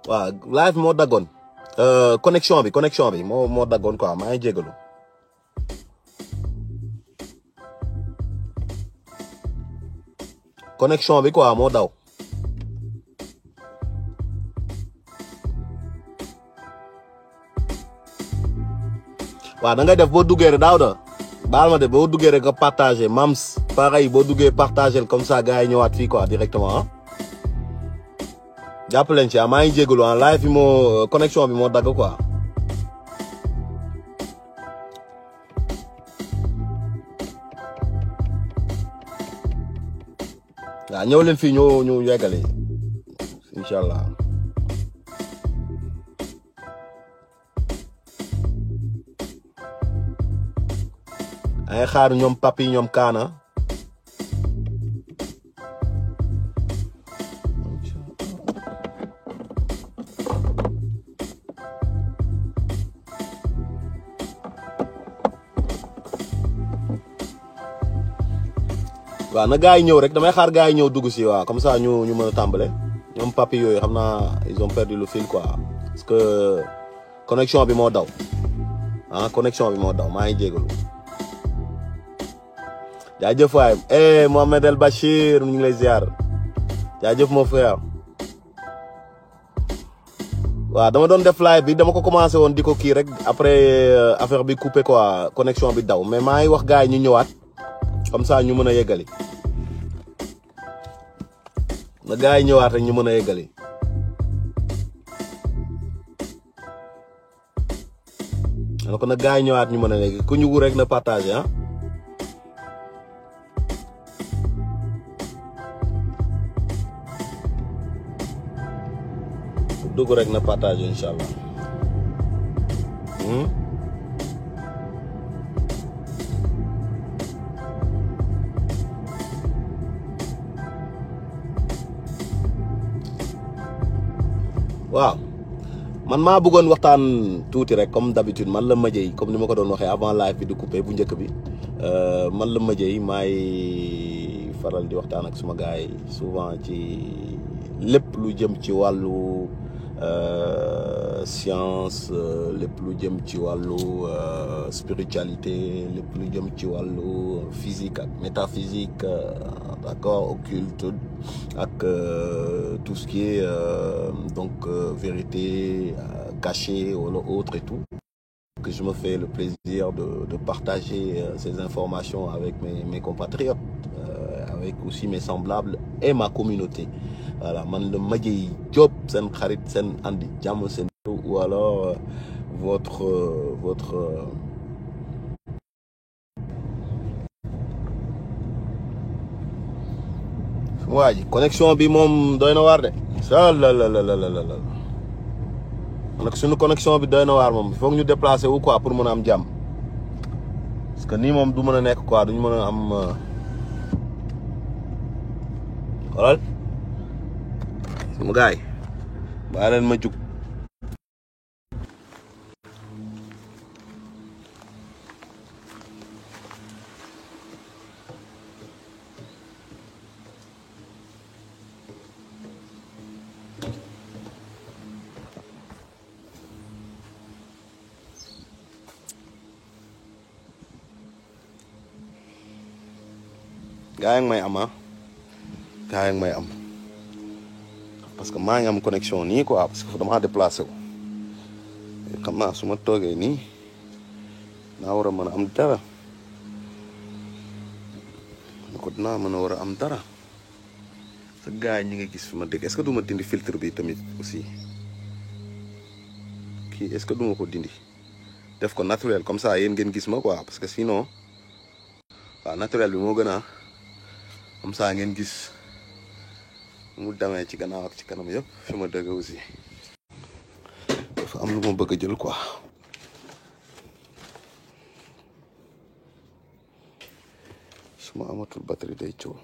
waaw live moo daggoon connexion bi moo daggoon quoi maa ngi jégalu. connexion bi quoi moo daw. waaw da ngay def boo duggee rek daaw da baal ma de boo duggee rek nga partagé mams pareil boo duggee partagé comme ça gars yi ñëwaat fii quoi directement ah. jàpp leen ci maa ngi jégalu ah live bi moo connexion bi moo dagg quoi. waaw ñëw leen fii ñu yeggale incha allah. ay xaar ñoom papi ñoom kaana. waaw na gars yi ñëw rek damay xaar gars yi ñëw dugg si waaw comme ça ñu mën a tàmbale ñoom papi yooyu xam naa ils ont perdu le fil quoi parce que connexion bi moo daw ah connexion bi moo daw maa ngi jégalu. jaajëf waay Mohamed El Bachir ñu ngi lay ziar jaajëf mon frère. waaw dama doon def live bi dama ko commencé woon di ko kii rek après affaire bi coupé quoi connexion bi daw mais maa ngi wax gars yi ñu ñëwaat comme ça ñu mën a yeggali. na gars yi ñëwaat rek ñu mën a yeggali. donc na gars yi ñëwaat ñu mën a yeggali ku ñu wu rek na partager ah. dugg rek na partager incha allah. waaw man maa bëggoon waxtaan tuuti rek comme d'habitude man la Madieye comme ni ma ko doon waxee avant live bi di coupé bu njëkk bi man la Madieye maay faral di waxtaan ak suma gars yi souvent ci lépp lu jëm ci wàllu science lépp lu jëm ci wàllu spiritualité lépp lu jëm ci wàllu physique ak métaphysique d'accord occulte ak tout ce qui est donc vérité cachée wala autre et tout que je me fais le plaisir de partager ces informations avec mes compatriotes avec aussi mes semblables et ma communauté. Voilà man la Madieye Diop seen xarit seen andi jàmm seen ou alors votre waa ji connexion bi moom doy na waar de la nag suñu connexion bi doy na waar moom il faut que ñu déplacer wu quoi pour mën a am jàmm parce que nii moom du mën a nekk quoi duñu mën a am xoolal sama gars yi bàyyi leen ma jug gaa yi may am gaa yi may am parce que maa ngi am connexion nii quoi parce que damaa déplacé wu xam naa su ma toogee nii naa war a mën a am dara ko dinaa mën a war a am dara sa gaa yi ñi nga gis fi ma dëkk est-ce que du ma dindi filtre bi tamit aussi kii est-ce que du ma ko dindi def ko naturel comme ça yéen ngeen gis ma quoi parce que sinon waaw naturel bi moo gën a comme ça ngeen gis mu demee ci gannaaw ak ci kanam yëpp fi ma dëgg aussi dafa am lu ma bëgg a jël quoi su ma amatul batterie day coow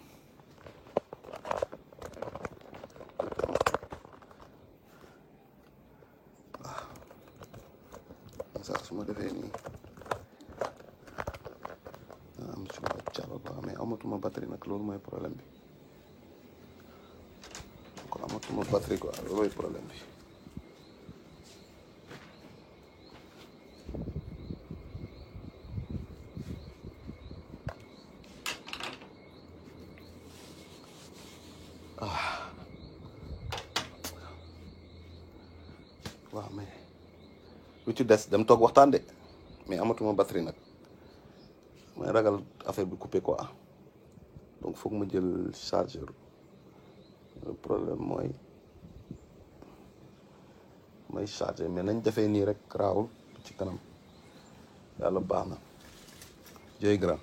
waaw sax su ma defee nii am su ma caba ba mais amatuma batterie nag loolu mooy problème bi kon amatuma batterie quoi loolu mooy problème bi waaw mais lu ci des dem toog waxtaan de mais amatuma batterie nag may ragal affaire bi coupé quoi donc foog ma jël chargeur le problème mooy may chargé mais nañ defee nii rek raawul ci kanam yàlla baax na Dieu est grand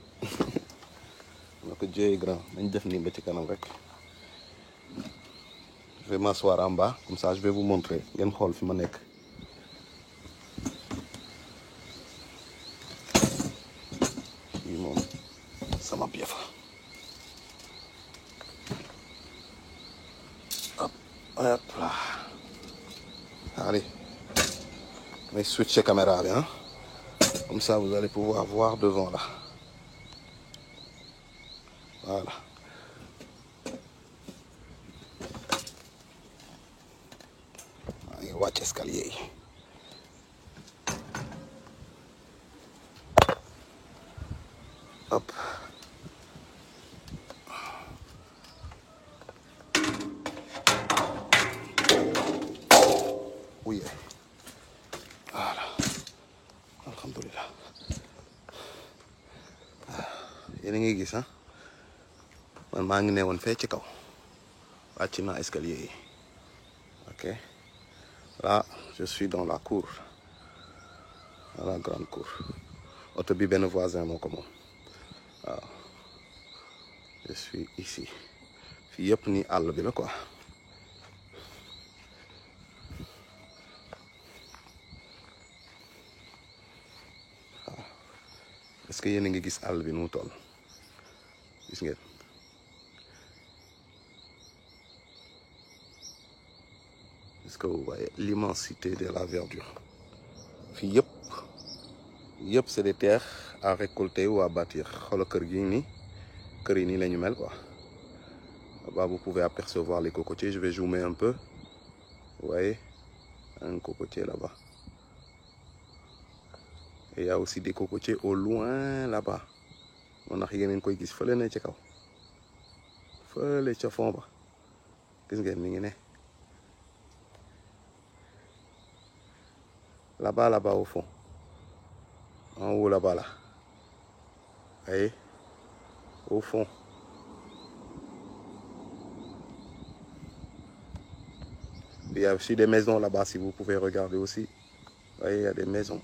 ma ko Dieu est grand nañ def nii ba ci kanam rek je vais m'asseoir en bas comme ça je vais vous montrer ngeen xool fi ma nekk fii moom sama pied fa hop hop là allez mais switcher caméra bi hein comme ça vous allez pouvoir voir devant là voilà maa ngi wàcc escalier yi hop oui voilà alhamdulilah yéen a ngi gis ah man maa ngi ne woon fee ci kaw wàcc naa escalier yi ok là je suis dans la cour dans la grande cour oto bi benn voisin moo ko moom waaw je suis ici fii yëpp ni àll bi la quoi waaw est-ce que yéen a ngi gis àll bi nu mu toll gis ngeen est-ce que vous voyez l'immensité de la verdure fii yëpp c'est des terres à récolter ou à bâtir xoolal kër gi nii kër yi nii la ñu mel quoi là-bas vous pouvez apercevoir les cocotiers je vais zoomer un peu vous voyez un cocotier là-bas et il y a aussi des cocotiers au loin là-bas moo tax yéen a ngi koy gis fële ne ci kaw fële ca fond ba gis ngeen mi ngi ne là-bas au fond en haut là-bas là voyez au fond il y a aussi des maisons là-bas si vous pouvez regarder aussi voyez il y a des maisons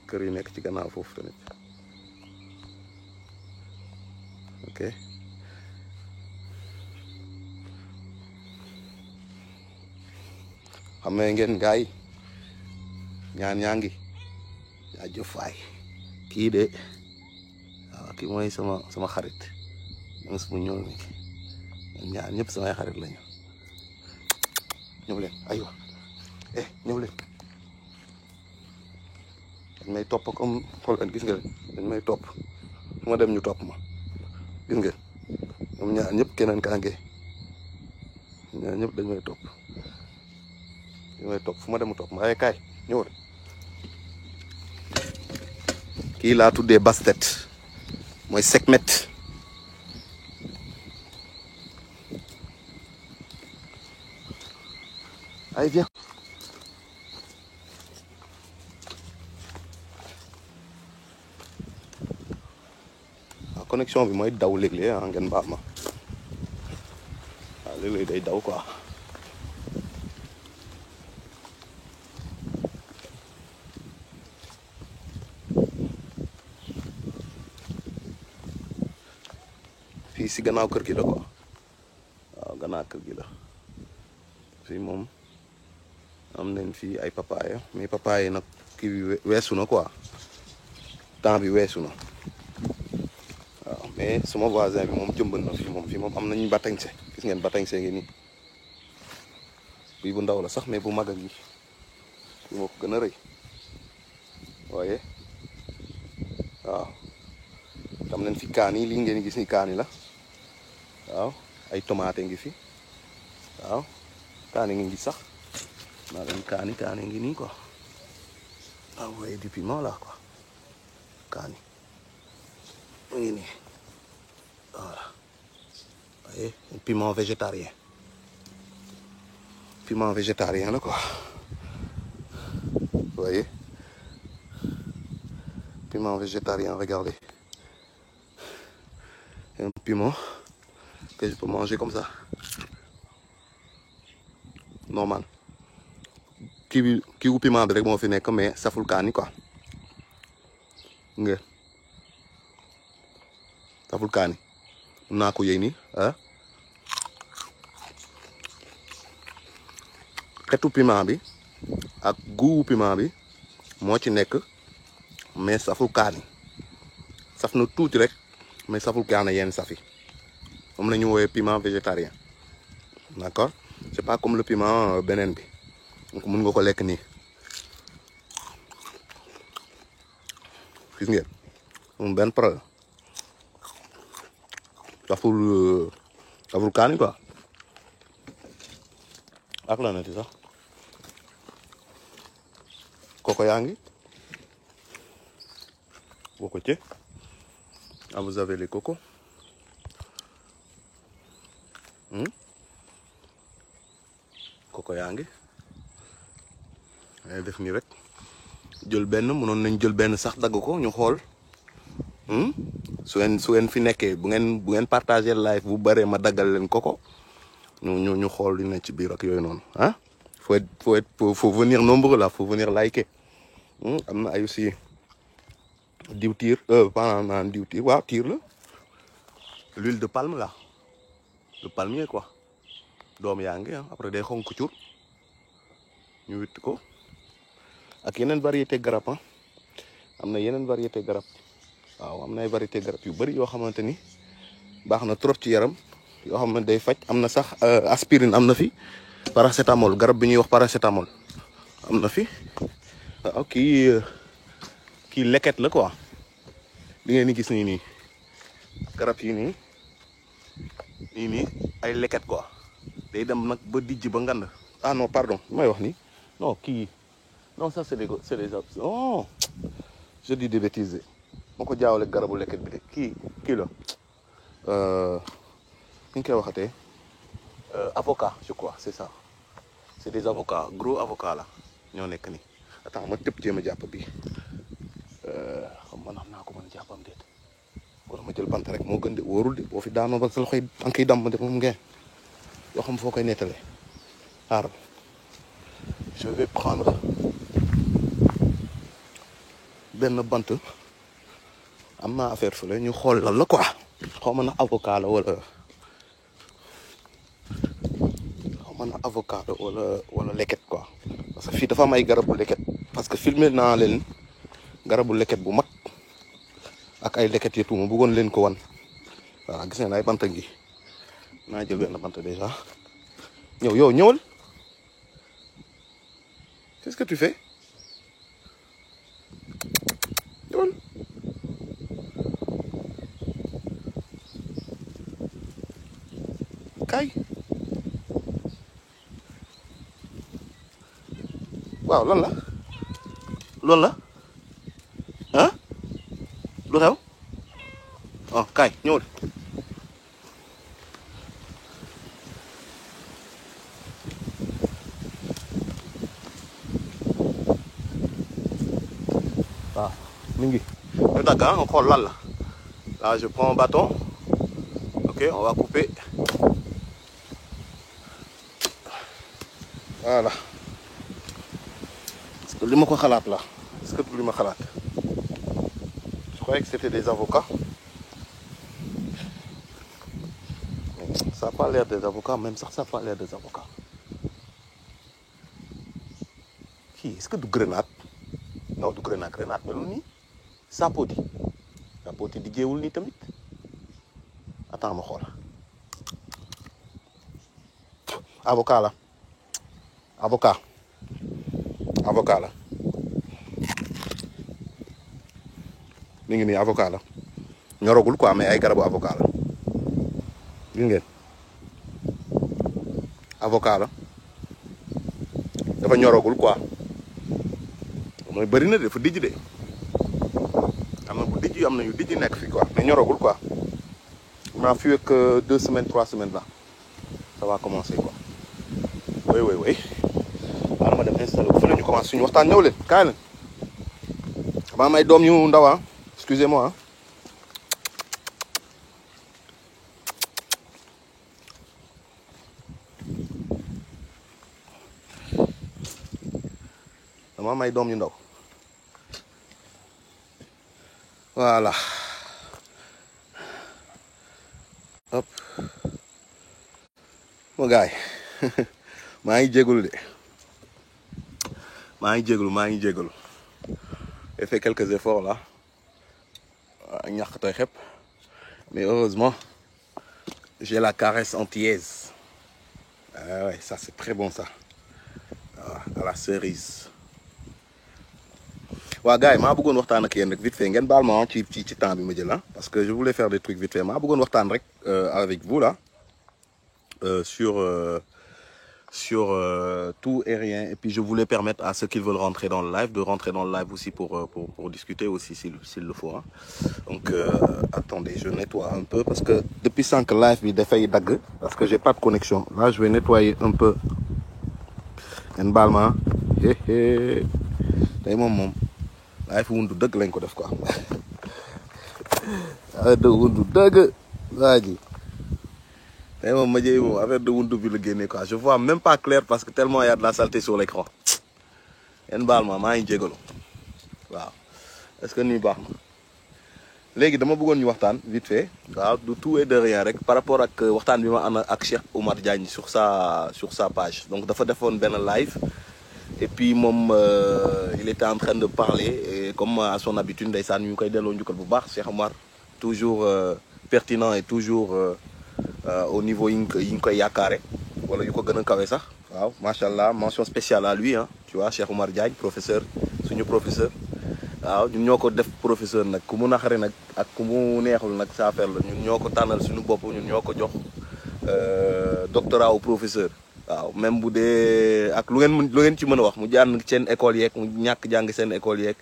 kër yi nekk ci gannaaw foofu tamit ok xam ngeen gars yi ñaan ñaa ngi yaa jëfaay kii de waaw kii mooy sama xarit moom su mu ñëw ni ñaar ñëpp samay xarit lañu ñëw leen aywa ñëw leen dañ may topp comme xool leen gis nga dañ may topp fu ma dem ñu topp ma gis ngeen ñoom ñaar ñëpp keneen kaa nge ñaar ñëpp dañ may topp fu ma dem mu topp ma ay kaay ñëwal kii laa tuddee bastet mooy sekmet ay viens connexion bi mooy daw léeg-léeg ngeen baal ma waaw léeg-léeg day daw quoi fii si gannaaw kër gi la quoi waaw gannaaw kër gi la fii moom am nañ fii ay papaaya mais papaaya nag kii bi weesu na quoi temps bi weesu na waaw mais sama voisin bi moom jëmbat na fii moom am nañu batañse gis ngeen batañse ngi nii bii bu ndaw la sax mais bu mag a ngi bi moo ko gën a rëy waaye waaw am nañ fi kaan yi lii ngeen gis ni kaan yi la waaw ay tomate ngi fi waaw kaan yi ngi gis sax naa leen kaan yi ngi nii quoi ah ouais du piment là quoi kaan yi mu ngi nii voilà voyez un piment végétarien piment végétarien là quoi. Vous voyez, piment végétarien, regardez. Un piment que je peux manger comme ça, normal. Kii wu piment bi rek moo fi nekk mais saful kaani quoi. Nga saful kaani mun naa ko yëy nii ah. Xetu piment bi ak goût piment bi moo ci nekk mais saful kaani, saf na tuuti rek mais saful kaani yenn safi moom la ñu woowee piment végétarien, d'accord. C'est pas comme le piment beneen bi, donc mun nga ko lekk nii. Gis ngeen moom benn problème saful kaani quoi. ak la nati sax koko yaa ngi cocotier. Ah, vous avez les cocos. Coco yaa ngi def nii rek jël benn, mënoon nañ jël benn sax dagg ko ñu xool. su ngeen fi nekkee bu ngeen partager live bu bëree ma daggal leen koko ñu xool li ne ci biir ak yooyu noonu ah. faut venir nombreux là, faut venir liker. am na ay aussi diwtiir pendant diwtiir waaw tiir la, l'huile de palme là, le palmier quoi. doom yaa ngi après day xonk cur ñu witt ko ak yeneen variété garab am na yeneen variété garab. waaw am na ay variété garab yu bëri yoo xamante ni baax na trop ci yaram, yoo xam ne day faj. am na sax aspirine am na fi, paracétamol, garab bi ñuy wax paracétamol am na fi. waaw kii leket la quoi, li ngeen di gis nii garab yi nii ay leket quoi, day dem nag ba dijj ba ngand. ah non pardon may wax ni non kii non ça c'est des oh je dis des bêtises. moo ko jaawale garabu leket bi de kii la ni ñu koy waxatee avocat je crois, c'est ça, c'est des avocats, gros avocats la ñoo nekk nii. attends ma tëb jéem a jàpp bi xam man xam naa ko mën a jàppam déet wala ma jël bant rek moo gën de wóorul de boo fi daanoo ba sa loxoy da nga koy damm de moom ngeen yoo xam foo koy nettalee. xaaral je vais prendre benn bant, am naa affaire fële ñu xool lan la quoi. xaw ma na avocat la wala wala leket quoi, parce que fii dafa am ay garabu leket. parce que filmé naa leen garabu leket bu mag ak ay leket yi tuuma bëggoon leen ko wan. voilà gis ngeen ay banta ngi naa jël benn bant déjà. yow ñëwal, qu'est-ce que tu fais? ñëwal. kay waaw lan la loolu la ah lu xew. oh kay ñëwal. waaw mi ngi ñu dagg on xool lan la. là je prends un bâton. ok on va couper. voilà. est-ce que li ma ko xalaat la, est-ce que li ma xalaat. je croyais que c'était des avocats. ça a pas l'air des avocats, même sax ça a pas l'air des avocats. kii est-ce que du grenade. non du grenade melul nii. sapoti di jéewul nii tamit. attends ma xool. avocat la. avocat la mi ngi nii avocat la ñoragul quoi mais ay garabu avocat la gis ngeen avocat la dafa ñoragul quoi mooy bëri na de dafa dijj de am na bu dijj am na yu dijj nekk fi quoi mais ñoragul quoi ma fi ak 2 semaines 3 semaines là ça va commencer quoi. oui xaaral ma dem installé ko fële ñu commencé suñu waxtaan ñëw leen kaay leen maa may doom yu ndaw ah excusez-moi maa may doom yu ndaw voilà hop mo gaay maa ngi jégalu de maa ngi jégalu j'ai fait quelques efforts là ñàkk tooy xep mais heureusement j'ai la caresse antillaise ah ouais ça c'est très bon ça à la cerise waa gars yi maa bëggoon waxtaan ak yéen rek vite fait ngeen baal ma ci temps bi ma jël parce que je voulais faire des trucs vite fait maa bëggoon waxtaan rek avec vous là sur tout et rien et puis je voulais permettre à ceux qui veulent rentrer dans le live de rentrer dans le live aussi pour discuter aussi s'il le faut donc attendez je nettoie un peu parce que depuis 5 live bi dafay dagg parce que j'ai pas de connexion là je vais nettoyer un peu ngeen baal ma tey moom live wundu dëgg lañ ko def quoi affaire de wundu dëgg waa ji tey moom ma jëy moom affaire de wundu bi la génnee quoi je vois même pas clair parce que tellement y a de la saleté sur l'écran ngeen baal ma maa ngi jégalu waaw est-ce que nii baax na léegi dama bëggoon ñu waxtaan vite fait waaw du tout et de rien rek par rapport ak waxtaan bi ma am ak Cheikh Oumar Diagne sur sa page donc dafa defoon benn live et puis moom il était en train de parler et comme à son habitude ndeysaan ñu koy delloo njukkal bu baax Cheikh Oumar toujours pertinent et toujours au niveau yi ñu koy yaakaare wala yu ko gën a kawe sax waaw macha allah mention spéciale à lui tu vois Cheikh Oumar Diagne professeur suñu professeur waaw ñun ñoo ko def professeur nag ku mu naxare nag ak ku mu neexul nag sa affaire la ñun ñoo ko tànnal suñu bopp ñun ñoo ko jox doctorat au professeur waaw même bu dee ak lu ngeen ci mën a wax mu jàng seen école yeeg mu ñàkk jàng seen école yeeg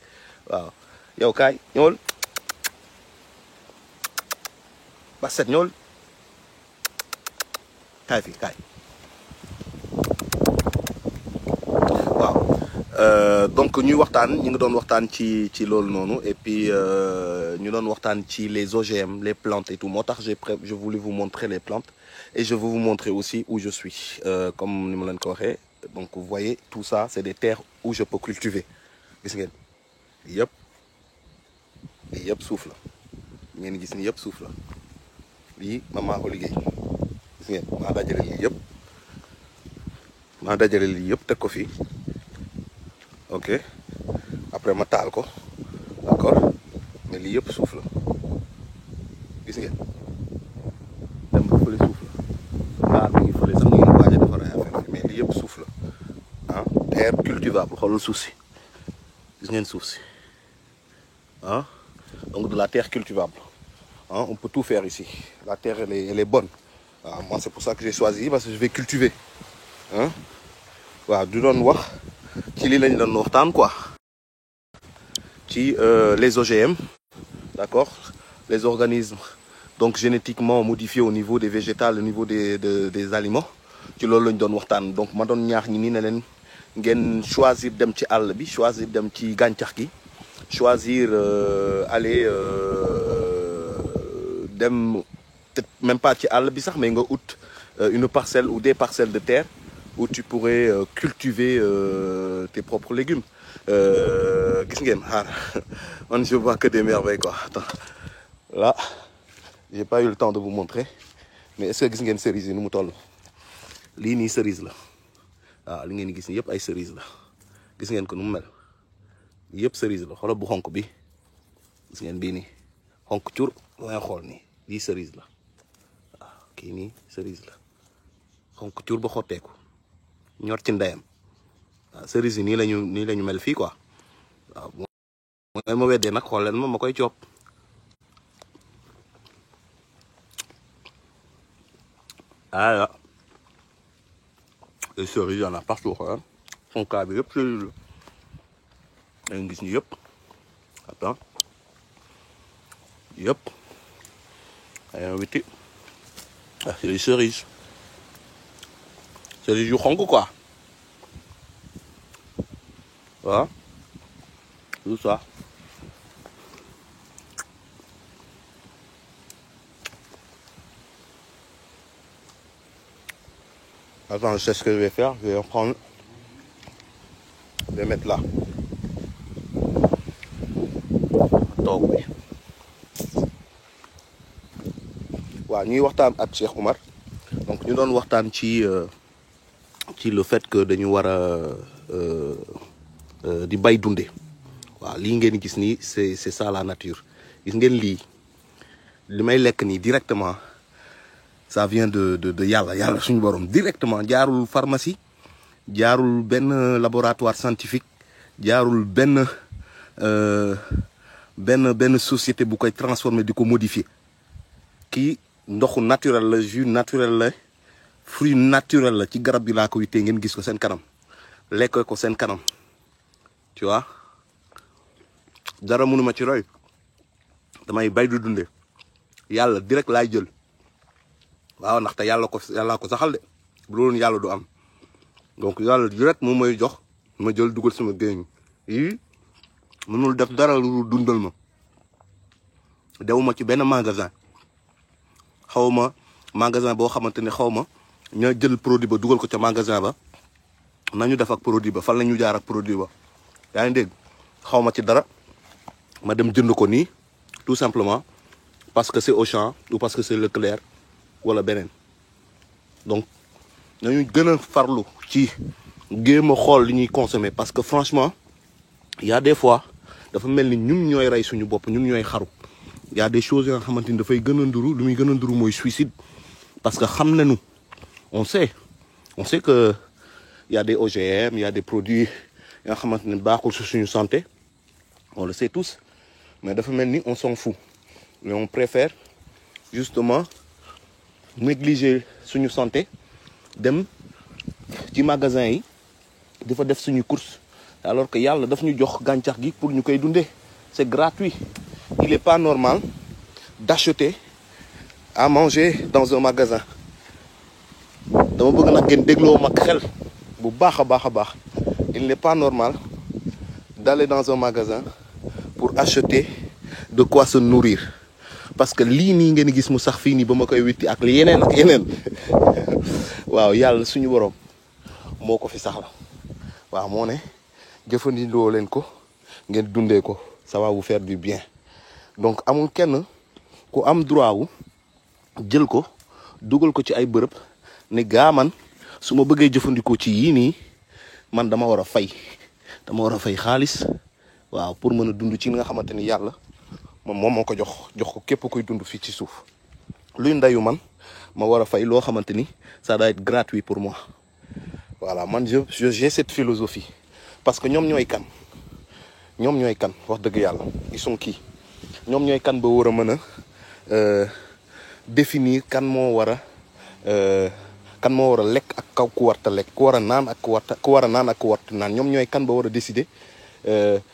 waaw yow kaay ñëwal Basset ñëwal kaay fii kaay waaw donc ñuy waxtaan ñu ngi doon waxtaan ci loolu noonu et puis ñu doon waxtaan ci les OGM les plantes et tout moo tax je voulais vous montrer les plantes et je veux vous montrer aussi où je suis comme ni ma leen ko waxee donc vous voyez tout ça c'est des terres où je peux cultiver gis ngeen yëpp lii yëpp suuf la ngeen gis ni yëpp suuf la lii maa ko liggéey gis ngeen maa dajale lii yëpp teg ko fii ok après ma taal ko d'accord mais lii yëpp suuf la gis ngeen dem ba fële suuf la mi ngi fële sax mu ngi waaj a defar ay affaire mais lii yëpp suuf la terre cultivable xoolal suuf si gis ngeen suuf si donc de la terre cultivable on peut tout faire ici la terre elle est bonne waaw moi c'est pour ça que j'ai choisi parce que je vais cultiver waaw du doon wax ci lii lañ doon waxtaan quoi ci les OGM d'accord les organismes donc génétiquement modifiés au niveau des végétales au niveau des aliments ci loolu lañ doon waxtaan donc ma doon ñaax ñi nii ne leen ngeen choisir dem ci àll bi choisir dem ci gàncax gi choisir aller dem peut-être même pas ci àll bi sax mais nga ut une parcelle ou des parcelles de terre où tu pourrais cultiver tes propres légumes gis ngeen xaar man je vois que des merveilles quoi attends là j'ai pas eu le temps de vous montrer mais est-ce que gis ngeen cerise yi nu mu toll lii nii cerise la waaw li ngeen gis ni yëpp ay cerise la gis ngeen ko nu mu mel yëpp cerise la xoolal bu xonk bi gis ngeen bii nii xonk cur ngay xool nii lii cerise la waaw kii nii cerise la xonk cur ba xotteeku ñor ci ndeyam waaw cerise yi nii lañu mel fii quoi waaw mooy ma weddee nag xool leen ma koy coop ah les cerises y en a partout son cas bi yëpp cerise la da nga gis ni yëpp attends yëpp ay witi c'est les cerises c'est du jus xonk quoi waaw tout ça. Attends, je sais ce que je vais faire. Je vais en prendre. Je vais mettre là. toog bi waaw ñuy waxtaan ak Cheikh Oumar donc ñu doon waxtaan ci le fait que dañu war a di bay dunde waaw lii ngeen gis nii c'est ça la nature gis ngeen lii li may lekk nii directement ça vient de yàlla suñu borom directement jaarul pharmacie jaarul benn laboratoire scientifique jaarul benn société bu koy transformer di ko modifier kii ndoxu naturel la jus naturel la fruit naturel la ci garab bi laa ko wittee ngeen gis ko seen kanam lekk ko seen kanam tu vois dara mënuma ci roy damay bay du dunde yàlla direct laay jël waaw ndaxte yàllaa ko saxal de bu loolu yàlla du am donc yàlla direct moom mooy jox ma jël dugal sama géeñ yi mënul def dara lu dundal ma dewuma ci benn magasin xawma magasin boo xamante ne xawma ña jël produit ba dugal ko ca magasin ba nañu def ak produit ba fan la ñu jaar ak produit ba yaa ngi dégg xawma ci dara ma dem jënd ko nii tout simplement parce que c'est Auchan ou parce que c'est Leclerc wala beneen donc nañu gën a farlu ci géem a xool li ñuy consommer parce que franchement il y a des fois dafa mel ni ñun ñooy rey suñu bopp ñun ñooy xaru il y a des choses yoo xamante ni dafay gën a nduru lu muy gën a nduru mooy suicide parce que xam nañu on sait que il y a des OGM il y a des produits yoo xamante ne baaxul su suñu santé on le sait tous mais dafa mel ni on s'en fout mais on préfère justement négliger suñu santé dem ci magasin yi dafa def suñu course alors que yàlla daf ñu jox gàncax gi pour ñu koy dundee c'est gratuit il est pas normal d'acheter à manger dans un magasin dama bëgg nag ngeen dégloo mag xel bu baax a baax il n'est pas normal d'aller dans un magasin pour acheter de quoi se nourrir parce que lii nii ngeen gis mu sax fii nii ba ma koy witti ak li yeneen ak yeneen waaw yàlla suñu borom moo ko fi saxla waaw moo ne jëfandikoo leen ko ngeen dundee ko ça va vous faire du bien donc amul kenn ku am droit wu jël ko dugal ko ci ay bërëb ne gaa man su ma bëggee jëfandikoo ci yii nii man dama war a fay xaalis waaw pour mën a dund ci li nga xamante ni yàlla moom moo ko jox ko képp kuy dund fii ci suuf luy ndayu man ma war a fay loo xamante ni ça doit être gratuit pour moi voilà man j'ai cette philosophie parce que ñoom ñooy kan wax dëgg yàlla ils sont qui ñoom ñooy kan ba war a mën a définir kan moo war a lekk ak kaw ku warta lekk ku war a naan ak ku war a naan ñoom ñooy kan ba war a décider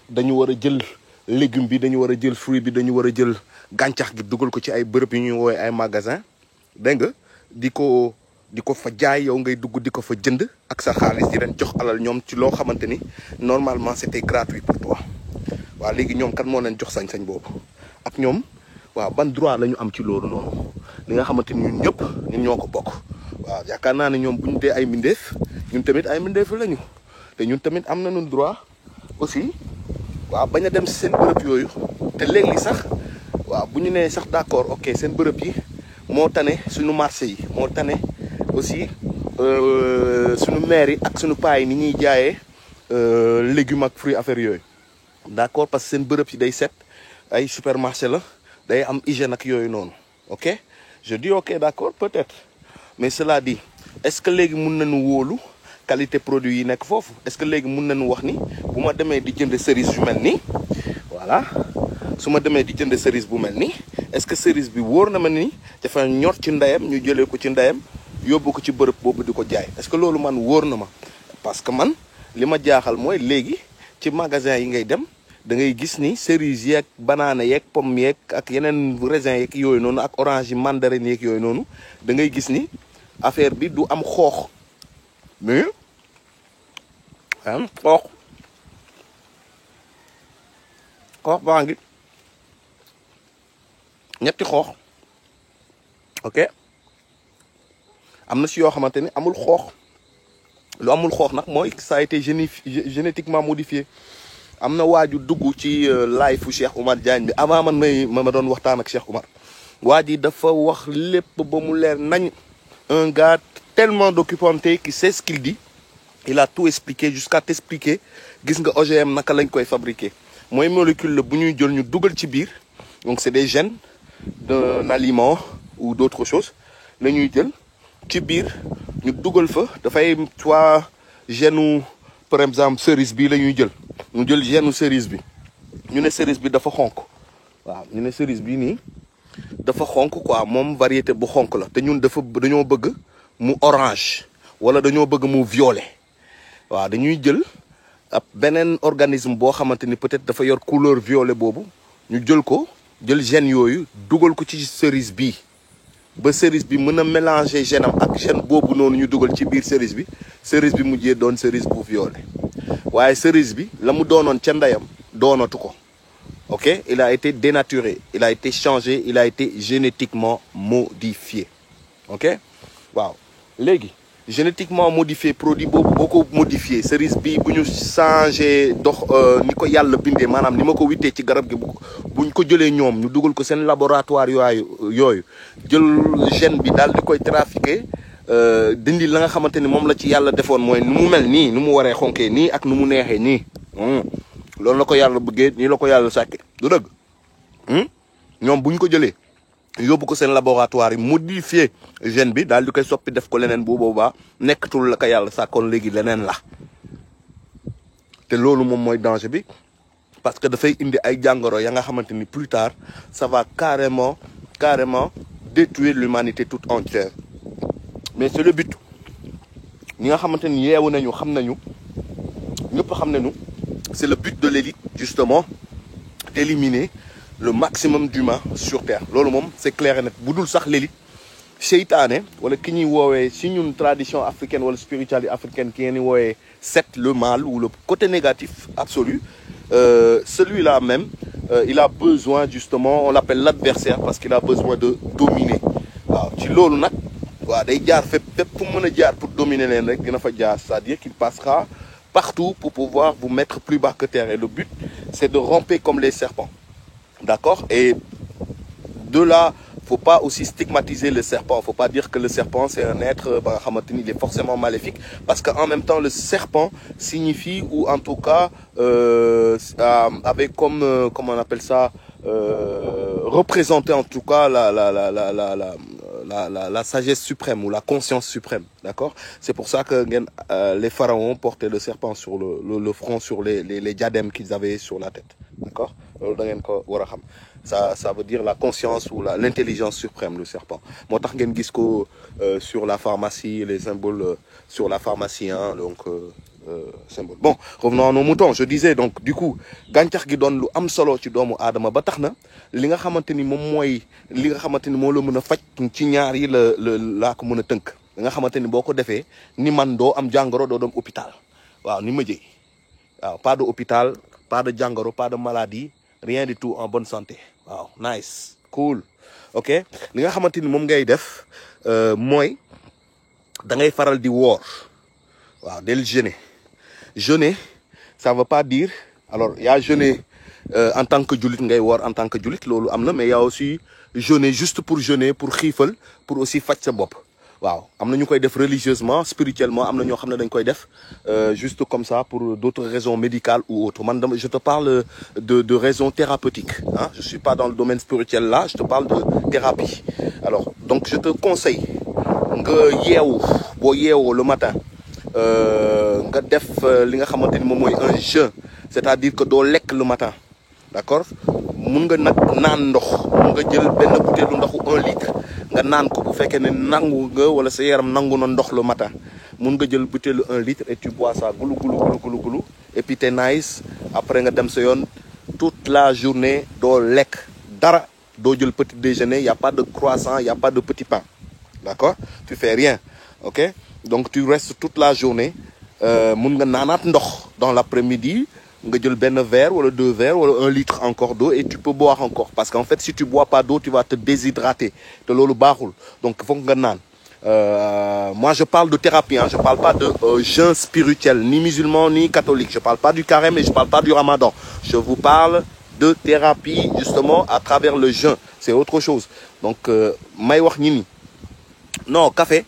dañu war a jël légume bi dañu war a jël fruit bi dañu war a jël gàncax gi dugal ko ci ay bërëb yu ñuy woowee ay magasin dégg nga di ko fa jaay yow ngay dugg di ko fa jënd ak sa xaalis di leen jox alal ñoom ci loo xamante ni normalement c'était gratuit pour toi waaw léegi ñoom kan moo leen jox sañ-sañ boobu ak ñoom waaw ban droit la ñu am ci loolu noonu li nga xamante ni ñun ñëpp ñun ñoo ko bokk waaw yaakaar naa ne ñoom bu ñu dee ay mbindeef ñun tamit ay mbindeef lañu te ñun tamit am nañu droit aussi waaw bañ a dem si seen bërëb yooyu te léegi sax waaw bu ñu nee sax d'accord ok seen bërëb yi moo tane suñu marché yi moo tane aussi suñu maire yi ak suñu paa yi ni ñuy jaayee légumes ak fruits affaires yooyu d'accord parce que seen bërëb yi day set ay supermarché la day am hygiène ak yooyu noonu ok je dis ok d'accord peut-être mais cela dit est-ce que léegi mun nañu wóolu qualité produit yi nekk foofu est-ce que léegi mun nañu wax ni bu ma demee di jënd cerise yu mel nii voilà su ma demee di jënd cerise bu mel nii est-ce que cerise bi wóor na ma ni dafa ñor ci ndeyam ñu jëlee ko ci ndeyam yóbbu ko ci bërëb boobu di ko jaay est-ce que loolu man wóor na ma parce que man li ma jaaxal mooy léegi ci magasin yi ngay dem da ngay gis ni cerise yeeg banane yeeg pomme yeeg ak yeneen raisin yeeg yooyu noonu ak orange yi mandarine yeeg yooyu noonu da ngay gis ni affaire bi du am xoox mais xoox baa ngi ñetti xoox ok am na si yoo xamante ni amul xoox lu amul xoox nag mooy ça a été génétiquement modifié. am na waaju dugg ci live fu Cheikh Oumar Diagne bi avant man ma doon waxtaan ak Cheikh Oumar waa ji dafa wax lépp ba mu leer nañ. Un gars tellement documenté qui sait ce qu'il dit il a tout expliqué jusqu'à t'expliquer gis nga OGM naka lañ koy fabriquer mooy molécule la bu ñuy jël ñu dugal ci biir donc c'est des gènes d'un aliment ou d'autres choses la ñuy jël ci biir ñu dugal fa dafay soit gène par exemple cerise bi la ñuy jël ñu jël gène cerise bi ñu ne cerise bi dafa xonk waaw ñu ne cerise bi nii dafa xonk quoi moom variété bu xonk la te ñun dañoo bëgg mu orange wala dañoo bëgg mu violet waaw dañuy jël ab beneen organisme boo xamante ni peut-être dafa yor couleur violet boobu ñu jël gène yooyu dugal ko ci cerise bi ba cerise bi mën a mélanger gène am ak gène boobu noonu ñu dugal ci biir cerise bi mujjee doon cerise bu violet waaye cerise bi la mu doonoon ca ndeyam doonatu ko ok il a été dénaturé il a été changé il a été génétiquement modifié ok waaw léegi génétiquement modifié produit boobu boo ko modifié cerise bi bu ñu changé ni ko yàlla bindee maanaam ni ma ko wittee ci garab gi buñ ko jëlee ñoom ñu dugal ko seen laboratoire yooyu jël gène bi daal di koy trafiqué dindi la nga xamante ni moom la ci yàlla defoon mooy nu mu mel nii nu mu waree xonkee nii ak nu mu neexee nii loolu la ko yàlla bëggee nii la ko yàlla sàkke du dëgg ñoom buñ ko jëlee yóbbu ko seen laboratoire yi modifié gène bi daal di koy soppi def ko leneen bu boobaa nekkatul la ko yàlla sàkkoon léegi leneen la te loolu moom mooy danger bi parce que dafay indi ay jàngoro ya nga xamante ni plus tard ça va carrément détruire l'humanité toute entière mais c'est le but ñi nga xamante ni yeewu nañu xam nañu ñëpp xam nañu c'est le but de l'élite justement d'éliminer le maximum d'humains sur terre loolu moom c'est clair et net bu dul sax l'élite seytaane wala ki ñuy woowee si ñun tradition africaine wala spiritualité africaine ki ngeen di woowee Seth le mal ou le côté négatif absolu celui-là même il a besoin justement on l'appelle l'adversaire parce qu'il a besoin de dominer waaw ci loolu nag waaw day jaar fépp fu mën a jaar pour dominer leen rek dina fa jaar c'est-à-dire qu'il passera partout pour pouvoir vous mettre plus bas que terre et le but c'est de ramper comme les serpents. D'accord? Et de là, faut pas aussi stigmatiser le serpent. Faut pas dire que le serpent, c'est un être, il est forcément maléfique. Parce qu'en même temps, le serpent signifie, ou en tout cas, avec comme, comment on appelle ça, représenter en tout cas la sagesse suprême ou la conscience suprême. D'accord? C'est pour ça que les pharaons portaient le serpent sur le front, sur les diadèmes qu'ils avaient sur la tête. D'accord? Ça veut dire la conscience ou l'intelligence suprême, le serpent. Moi, tax ngeen gis ko sur la pharmacie, les symboles sur la pharmacie, hein, donc symbole. Bon, revenons à nos moutons. Je disais donc du coup gàncax gi doon lu am solo ci doomu aadama ba tax na li nga xamante ni moom mooy li nga xamante ni moo la mën a faj ci ñaar yi laa ko mën a tënk. li nga xamante ni boo ko defee ni man doo am jàngoro doo dem hôpital waaw ni ma jëy waaw pas de hôpital pas de jàngoro pas de maladie rien du tout en bonne santé waaw nice cool ok li nga xamante ni moom ngay def mooy da ngay faral di woor waaw del jeûner ça veut pas dire alors y a jeûner en tant que jullit ngay woor en tant que jullit loolu am na mais y a aussi jeûner juste pour jeûner pour xiifal pour aussi faj sa bopp waaw am na ñu koy def religieusement spirituellement am na ñoo xam ne dañ koy def juste comme ça pour d'autres raisons médicales ou autres man je te parle de raisons thérapeutiques hein je suis pas dans le domaine spirituel là je te parle de thérapie alors donc je te conseille nga yeewu boo yeewoo le matin nga def li nga xamante ni moom mooy un jeûne c'est-à-dire que doo lekk le matin d'accord mun nga nag naan ndox mun nga jël benn butéelu ndoxu 1 litre nga naan ko bu fekkee ne nangu nga wala sa yaram nangu na ndox le matin mun nga jël butéelu 1 litre et tu bois ça gulu et puis t'es nice après nga dem sa yoon toute la journée doo lekk dara doo jël petit déjeuner y a pas de croissant y a pas de petit pain d'accord tu fais rien ok donc tu restes toute la journée mun nga naanaat ndox dans l'après-midi nga jël benn verre wala 2 verres wala 1 litre encore d'eau et tu peux boire encore parce qu'en fait si tu bois pas d'eau tu vas te déshydrater te loolu baaxul donc foog nga naan moi je parle de thérapie hein, je parle pas de jeûne spirituel ni musulman ni catholique je parle pas du carême et je parle pas du ramadan je vous parle de thérapie justement à travers le jeûne c'est autre chose donc may wax ñi ni non café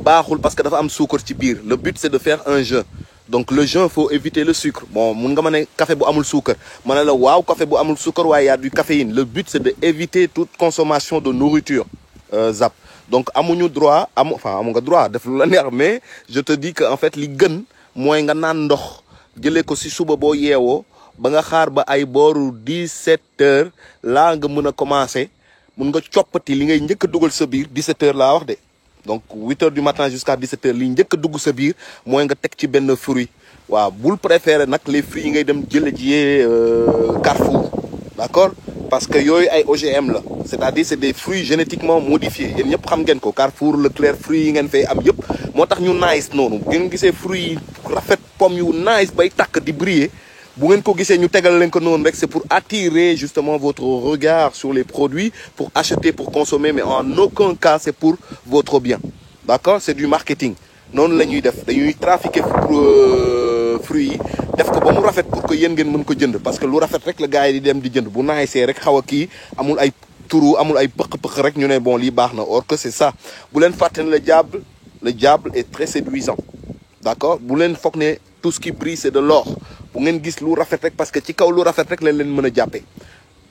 baaxul parce que dafa am suukar ci biir le but c'est de faire un jeûne donc le jeûne faut éviter le sucre bon mun nga ma ne café bu amul suukar ma ne la waaw café bu amul suukar waaye y a du caféine le but c'est de éviter toute consommation de nourriture zap donc amuñu droit amu nga droit def lu la neex mais je te dis que en fait li gën mooy nga naan ndox jëlee ko si suba boo yeewoo ba nga xaar ba ay booru 17 heures laa nga mën a commencer mun nga coppati li ngay njëkk a dugal sa biir 17 heures laa wax de donc 8 heures du matin jusqu'à 17 heures li njëkk a dugg sa biir mooy nga teg ci benn fruit waaw bul préférer nag les fruits yi ngay dem jële jiyee Carrefour d'accord parce que yooyu ay OGM la c'est-à-dire c'est des fruits génétiquement modifiés yéen ñëpp xam ngeen ko Carrefour Leclerc fruits yi ngeen fay am yëpp moo tax ñu nice noonu ngeen gisee fruits yi rafet pomme yu nice bay takk di briller bu ngeen ko gisee ñu tegal leen ko noonu rek c'est pour attirer justement votre regard sur les produits pour acheter pour consommer mais en aucun cas c'est pour votre bien d'accord c'est du marketing noonu la ñuy def dañuy trafiquer fruits yi def ko ba mu rafet pour que yéen ngeen mën ko jënd parce que lu rafet rek la gars yi di dem di jënd bu naayisee rek xaw a kii amul ay turu amul ay pëq-pëq rek ñu ne bon lii baax na or que c'est ça bu leen fàtte ne le diable est très séduisant d'accord bu leen foog ne tout ce qui brille c'est de l'or bu ngeen gis lu rafet rek parce que ci kaw lu rafet rek lañ leen mën a jàppee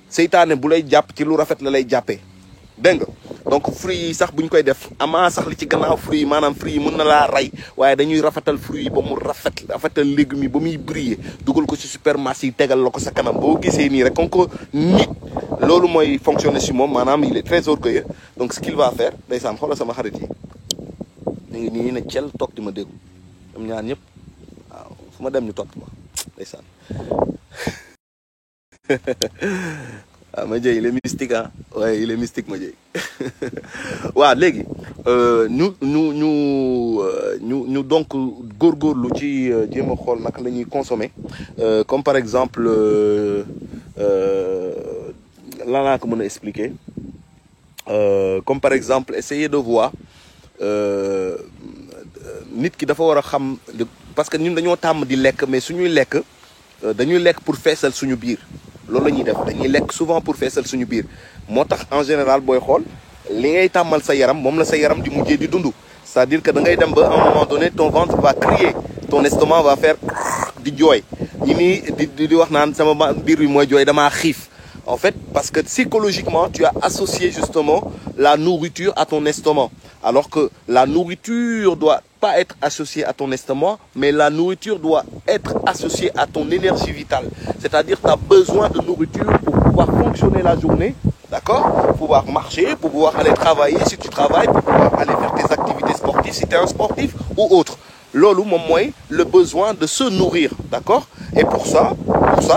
seytaane bu lay jàpp ci lu rafet la lay jàppee dégg nga donc fruits yi sax bu ñu koy def amaa sax li ci gannaaw fruits yi maanaam fruits yi mën na laa rey waaye dañuy rafetal fruits yi ba mu rafetal légumes yi ba muy briller dugal ko ci supermarché yi tegal la ko sa kanam boo gisee nii rek kon ko nit loolu mooy fonctionner ci moom maanaam il est très orgueilleux donc ce qu'il va faire ndeysaan xoolal sama xarit yi ñu ngi nii ne cel toog di ma déglu ñoom ñaar ñëpp waaw fu ma dem ñu topp ma ndeysaan ah Madieye il est mystique ah ouais il est mystique Madieye waaw léegi ñu donc góorgóorlu ci jéem a xool naka la ñuy consommer comme par exemple lan laa ko mën a expliquer comme par exemple essayer de voir nit ki dafa war a xam parce que ñun dañoo tàmm di lekk mais suñuy lekk dañuy lekk pour feesal suñu biir loolu la ñuy def dañuy lekk souvent pour feesal suñu biir moo tax en général booy xool li ngay tàmmal sa yaram moom la sa yaram di mujjee di dund c'est-à-dire que da ngay dem ba à un moment donné ton ventre va crier ton estomac va faire di jooy ñi nii di wax naan sama biir bi mooy jooy damaa xiif en fait parce que psychologiquement tu as associé justement la nourriture à ton estomac alors que la nourriture doit pas être associée à ton estomac mais la nourriture doit être associée à ton énergie vitale c'est-à-dire tu as besoin de nourriture pour pouvoir fonctionner la journée d'accord pour pouvoir marcher pour pouvoir aller travailler si tu travailles pour pouvoir aller faire tes activités sportives si tu es un sportif ou autre loolu moom mooy le besoin de se nourrir d'accord et pour ça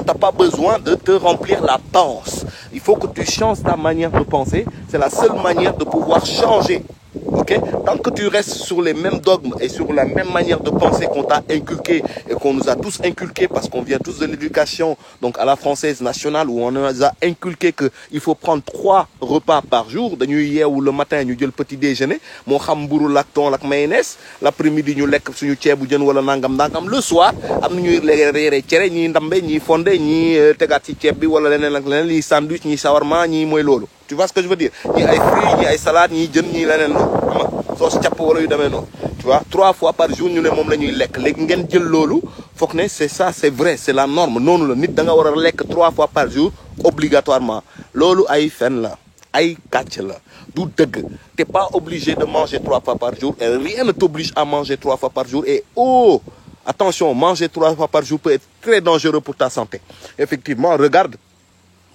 t'as pas besoin de te remplir la panse il faut que tu changes ta manière de penser c'est la seule manière de pouvoir changer ok tant que tu restes sur les mêmes dogmes et sur la même manière de penser qu'on t'a inculqué et qu'on nous a tous inculqué parce qu'on vient tous de l'éducation donc à la française nationale où on nous a inculqué que il faut prendre 3 repas par jour dañuy yeewu le matin ñu jël petit déjeuner moo xam mburu lak thon lak mayonnaise l'après-midi ñu lekk suñu ceebu jën wala nangam le soir am na ñuy reere cere ñii ndambe ñii fonde ñii tegaat ci ceeb bi wala leneen ak leneen ñii sandwich ñii shawarma ñii mooy loolu tu vois ce que je veux dire ñii ay fruits ñii ay salade ñii jën ñii leneen loolu xam nga soos càpp wala yu demee noonu tu vois 3 fois par jour ñu ne moom la ñuy lekk léegi ngeen jël loolu foog ne c'est ça c'est vrai c'est la norme noonu la nit da nga war a lekk 3 fois par jour obligatoirement loolu ay fen la ay kàcc la du dëgg t'es pas obligé de manger 3 fois par jour et rien ne t'oblige à manger 3 fois par jour et oh attention manger 3 fois par jour peut être très dangereux pour ta santé effectivement regarde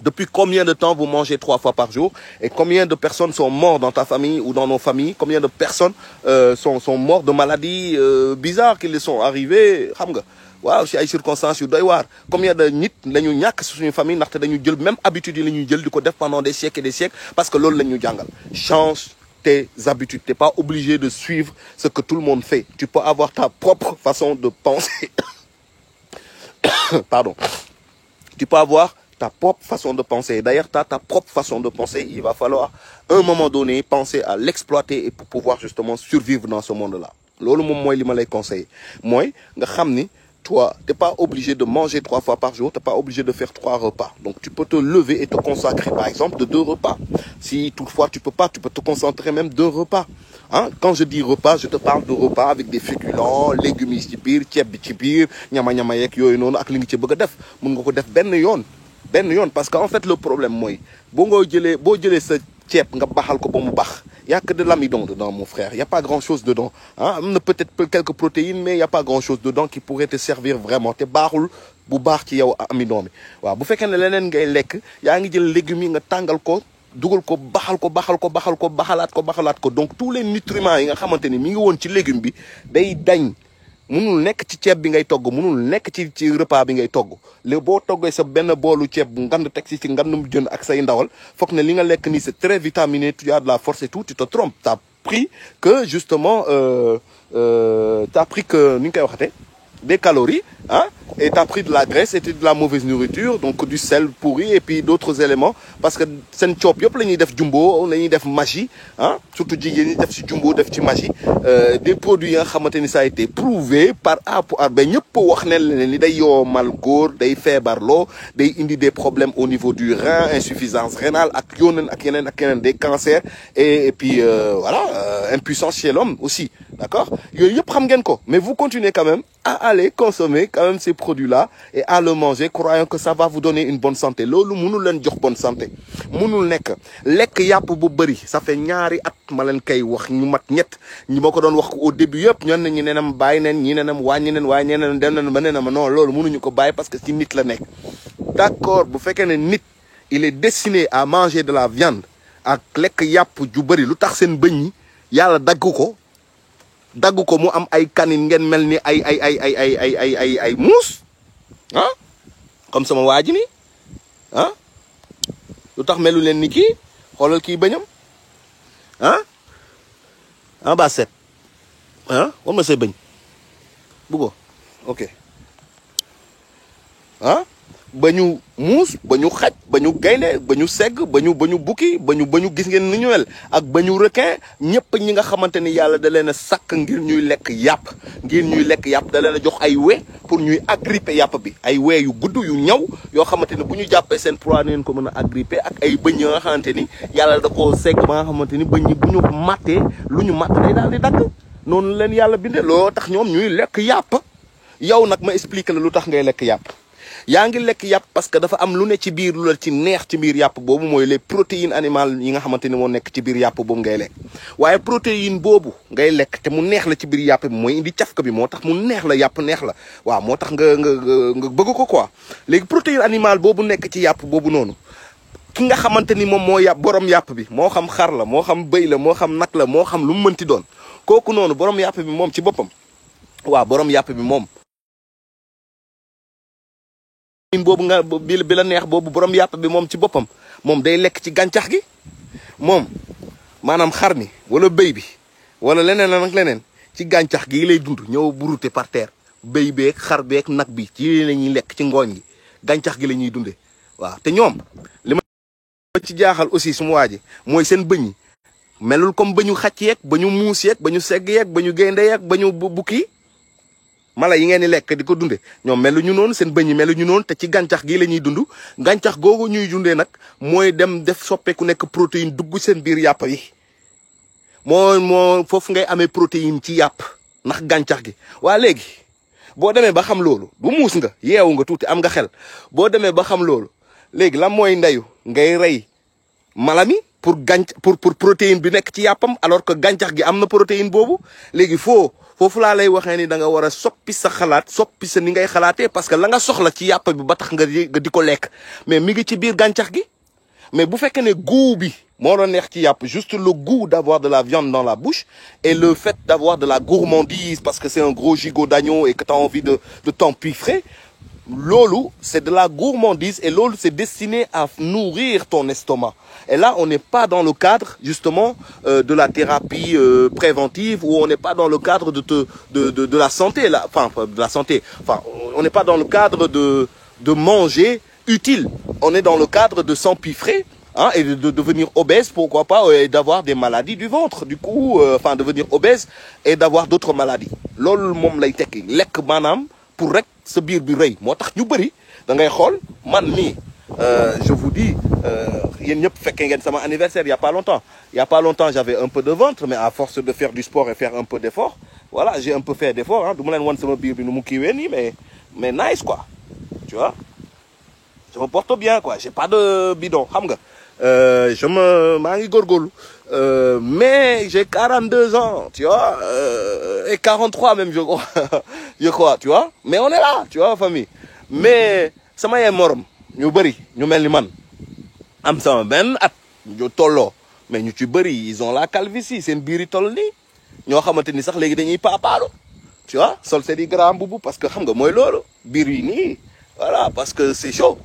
depuis combien de temps vous mangez 3 fois par jour et combien de personnes sont mortes dans ta famille ou dans nos familles combien de personnes sont mortes de maladies bizarres qui les sont arrivées xam nga waaw si ay circonstances yu doy waar combien de nit la ñu ñàkk si suñu famille ndaxte dañu jël même habitude yi la ñuy jël di ko def pendant des siècles et des siècles parce que loolu la ñu jàngal change tes habitudes. Tu n'es pas obligé de suivre ce que tout le monde fait. Tu peux avoir ta propre façon de penser. Pardon. Tu peux avoir ta propre façon de penser. D'ailleurs, tu as ta propre façon de penser. Il va falloir, à un moment donné, penser à l'exploiter et pour pouvoir justement survivre dans ce monde-là. Lolo mom moy li ma lay conseiller. Moy nga xamni toi, tu n'es pas obligé de manger 3 fois par jour, tu n'es pas obligé de faire 3 repas. Donc tu peux te lever et te consacrer par exemple de 2 repas. Si toutefois tu peux pas, tu peux te concentrer même 2 repas. Hein? Quand je dis repas, je te parle de repas avec des féculents, légumes ci bir, ceeb bi ci bir, ñama ñama yek yoy non ak li nga ci bëgg def. Mën nga ko def ben yoon parce qu'en fait le problème moy bo jëlé sa ceeb nga baxal ko ba mu bax. Il n'y a que de l'amidon dedans, mon frère. Il n'y a pas grand-chose dedans. Hein? Peut-être quelques protéines, mais il n'y a pas grand-chose dedans qui pourrait te servir vraiment. Tu es barul, bu baax ci yow amidon bi. Waaw, bu fekkene leneen ngay lekk, yaa ngi jël légumes yi nga tàngal ko, dugal ko baxalaat ko. Donc tous les nutriments yi nga xamanteni mi ngi won ci légume bi day dañ. Munul nekk ci ceeb bi ngay togg, munul nekk ci repas bi ngay togg. Le boo toggee sa benn boolu ceeb bu ngand teg ci ngandum jën ak say ndawal, foog ne li nga lekk ni c'est très vitaminé, tu as de la force et tout, tu te trompes. T'as pris que justement t'as pris que ni nga koy waxate des calories, hein, et t'as pris de la graisse et de la mauvaise nourriture, donc du sel pourri et puis d'autres éléments, parce que sen chop yop lañuy def jumbo, lañuy def magie, hein, surtout jigéen ñi def ci jumbo, def ci magie, des produits nga xamanteni ça a été prouvé par A pour B, ñepp wax ne ni day yomal góor, day feebarloo, day indi des problèmes au niveau du rein, insuffisance rénale ak yenen des cancers et puis voilà, impuissance chez l'homme aussi, d'accord? Yoy yep xam ngeen ko, mais vous continuez quand même à aller consommer quand même ces produits-là et à le manger, croyant que ça va vous donner une bonne santé. Lolu mënul leen jox bonne santé. Mënul nekk lekk yàpp bu bëri, ça fait ñaari at ma leen kay wax ñu mat ñett ñi ma ko doon wax au début yëpp ñoon ñi nenam bàyyi neen ñi nenam wàññi neen waaye ñeneen dem nañ ba nenam non loolu mënuñu ko bàyyi parce que ci nit la nekk. D'accord, bu fekkee ne nit il est destiné à manger de la viande ak lekk yàpp ju bëri lu tax seen bëñ yi yàlla dagg ko mu am ay kanine ngeen mel ni ay muus ah comme sama waa ji ni ah lu tax melu leen ni kii xoolal kii bëñam ah ba set ah wan ma say bëñ bugo ok ah bañu muus bañu xaj bañu gaynde bañu segg bañu bukki bañu gis ngeen ni ñu wel ak bañu requin ñepp ñi nga xamanteni yalla da leena sak ngir ñuy lek yap da leena jox ay wé pour ñuy agripper yap bi ay wé yu gudd yu ñaw yo xamanteni buñu jappé sen proie neen ko mëna agripper ak ay bëñ nga xamanteni yalla da ko segg ba nga xamanteni bëñ yi buñu maté luñu mat day dal di dag non leen yalla bindé lo tax ñom ñuy lek yap yow nak ma expliquer la lu tax ngay lek yap yaa ngi lekk yàpp parce que dafa am lu ne ci biir lu la ci neex ci biir yàpp boobu mooy les protéines animales yi nga xamante ne moo nekk ci biir yàpp boobu ngay lekk waaye protéine boobu ngay lekk te mu neex la ci biir yàpp bi mooy indi cafka bi moo tax mu neex la yàpp neex la waaw moo tax nga bëgg ko quoi léegi protéine animale boobu nekk ci yàpp boobu noonu ki nga xamante ni moom moo borom yàpp bi moo xam xar la moo xam bëy la moo xam nag la moo xam lu mu mënti doon kooku noonu borom yàpp bi moom ci boppam waaw borom yàpp bi moom boobu nga bi la neex boobu borom yàpp bi moom ci boppam moom day lekk ci gàncax gi moom maanaam xar mi wala bëy bi wala leneen la nag leneen ci gàncax gi lay dund ñëw brouté par terre bëy beeg xar beeg nag bi ci la ñuy lekk ci ngooñ gi gàncax gi la ñuy dundee waaw te ñoom li ma ci jaaxal aussi suma waa ji mooy seen bëñ yi melul comme bañu xacc yeeg bañu muus yeeg bañu segg yeeg bañu gaynde yeeg bañu bukki mala yi ngeen di lekk di ko dunde ñoom melu ñu noonu seen bëñ yi melu ñu noonu te ci gàncax gi la ñuy dund gàncax googu ñuy dundee nag mooy dem def soppeeku nekk protéine dugg seen biir yàpp yi moo foofu ngay amee protéine ci yàpp ndax gàncax gi waa léegi boo demee ba xam loolu du muus nga yeewu nga tuuti am nga xel boo demee ba xam loolu léegi lan mooy ndeyu ngay rey mala mi pour protéine bi nekk ci yàppam alors que gàncax gi am na protéine boobu léegi foofu laa lay waxee ni da nga war a soppi sa xalaat soppi sa ni ngay xalaatee parce que la nga soxla ci yàpp bi ba tax nga di ko lekk mais mi ngi ci biir gàncax gi mais bu fekkee ne goût bi moo la neex ci yàpp juste le goût d'avoir de la viande dans la bouche et le fait d'avoir de la gourmandise parce que c'est un gros gigot d'agneau et que tu as envie de t'empiffrer Lolo, c'est de la gourmandise et lolo, c'est destiné à nourrir ton estomac. Et là, on n'est pas dans le cadre, justement, de la thérapie préventive ou on n'est pas dans le cadre de la santé, là. Enfin, de la santé. Enfin, on n'est pas dans le cadre de manger utile. On est dans le cadre de s'empiffrer. Hein, et de devenir obèse, pourquoi pas, et d'avoir des maladies du ventre. Du coup, enfin, devenir obèse et d'avoir d'autres maladies. Lol, mom lay tekki lek manam pour rek sa biir bi reuy. Motax ñu bari da ngay xol man mi je vous dis yeen ñep fekke ngeen sama anniversaire il y a pas longtemps. Il y a pas longtemps, j'avais un peu de ventre mais à force de faire du sport et faire un peu d'effort, voilà, j'ai un peu fait d'effort hein. Du ma len won sama biir bi nu mu kiwé ni mais nice quoi. Tu vois? Je me porte bien quoi, j'ai pas de bidon, xam nga. Je me mangi gorgolu mais j'ai 42 ans, tu vois, et 43 même je crois. Je crois, tu vois, mais on est là, tu vois, famille. Mais sama yay morom ñu bari ñu melni man am sama ben at ñu tolo mais ñu ci bari ils ont la calvitie seen biir yi toll ni ñoo xamanteni sax légui dañuy papalu, tu vois, sol c'est di grand boubou parce que xam nga moy lolu biir yi ni voilà parce que c'est chaud.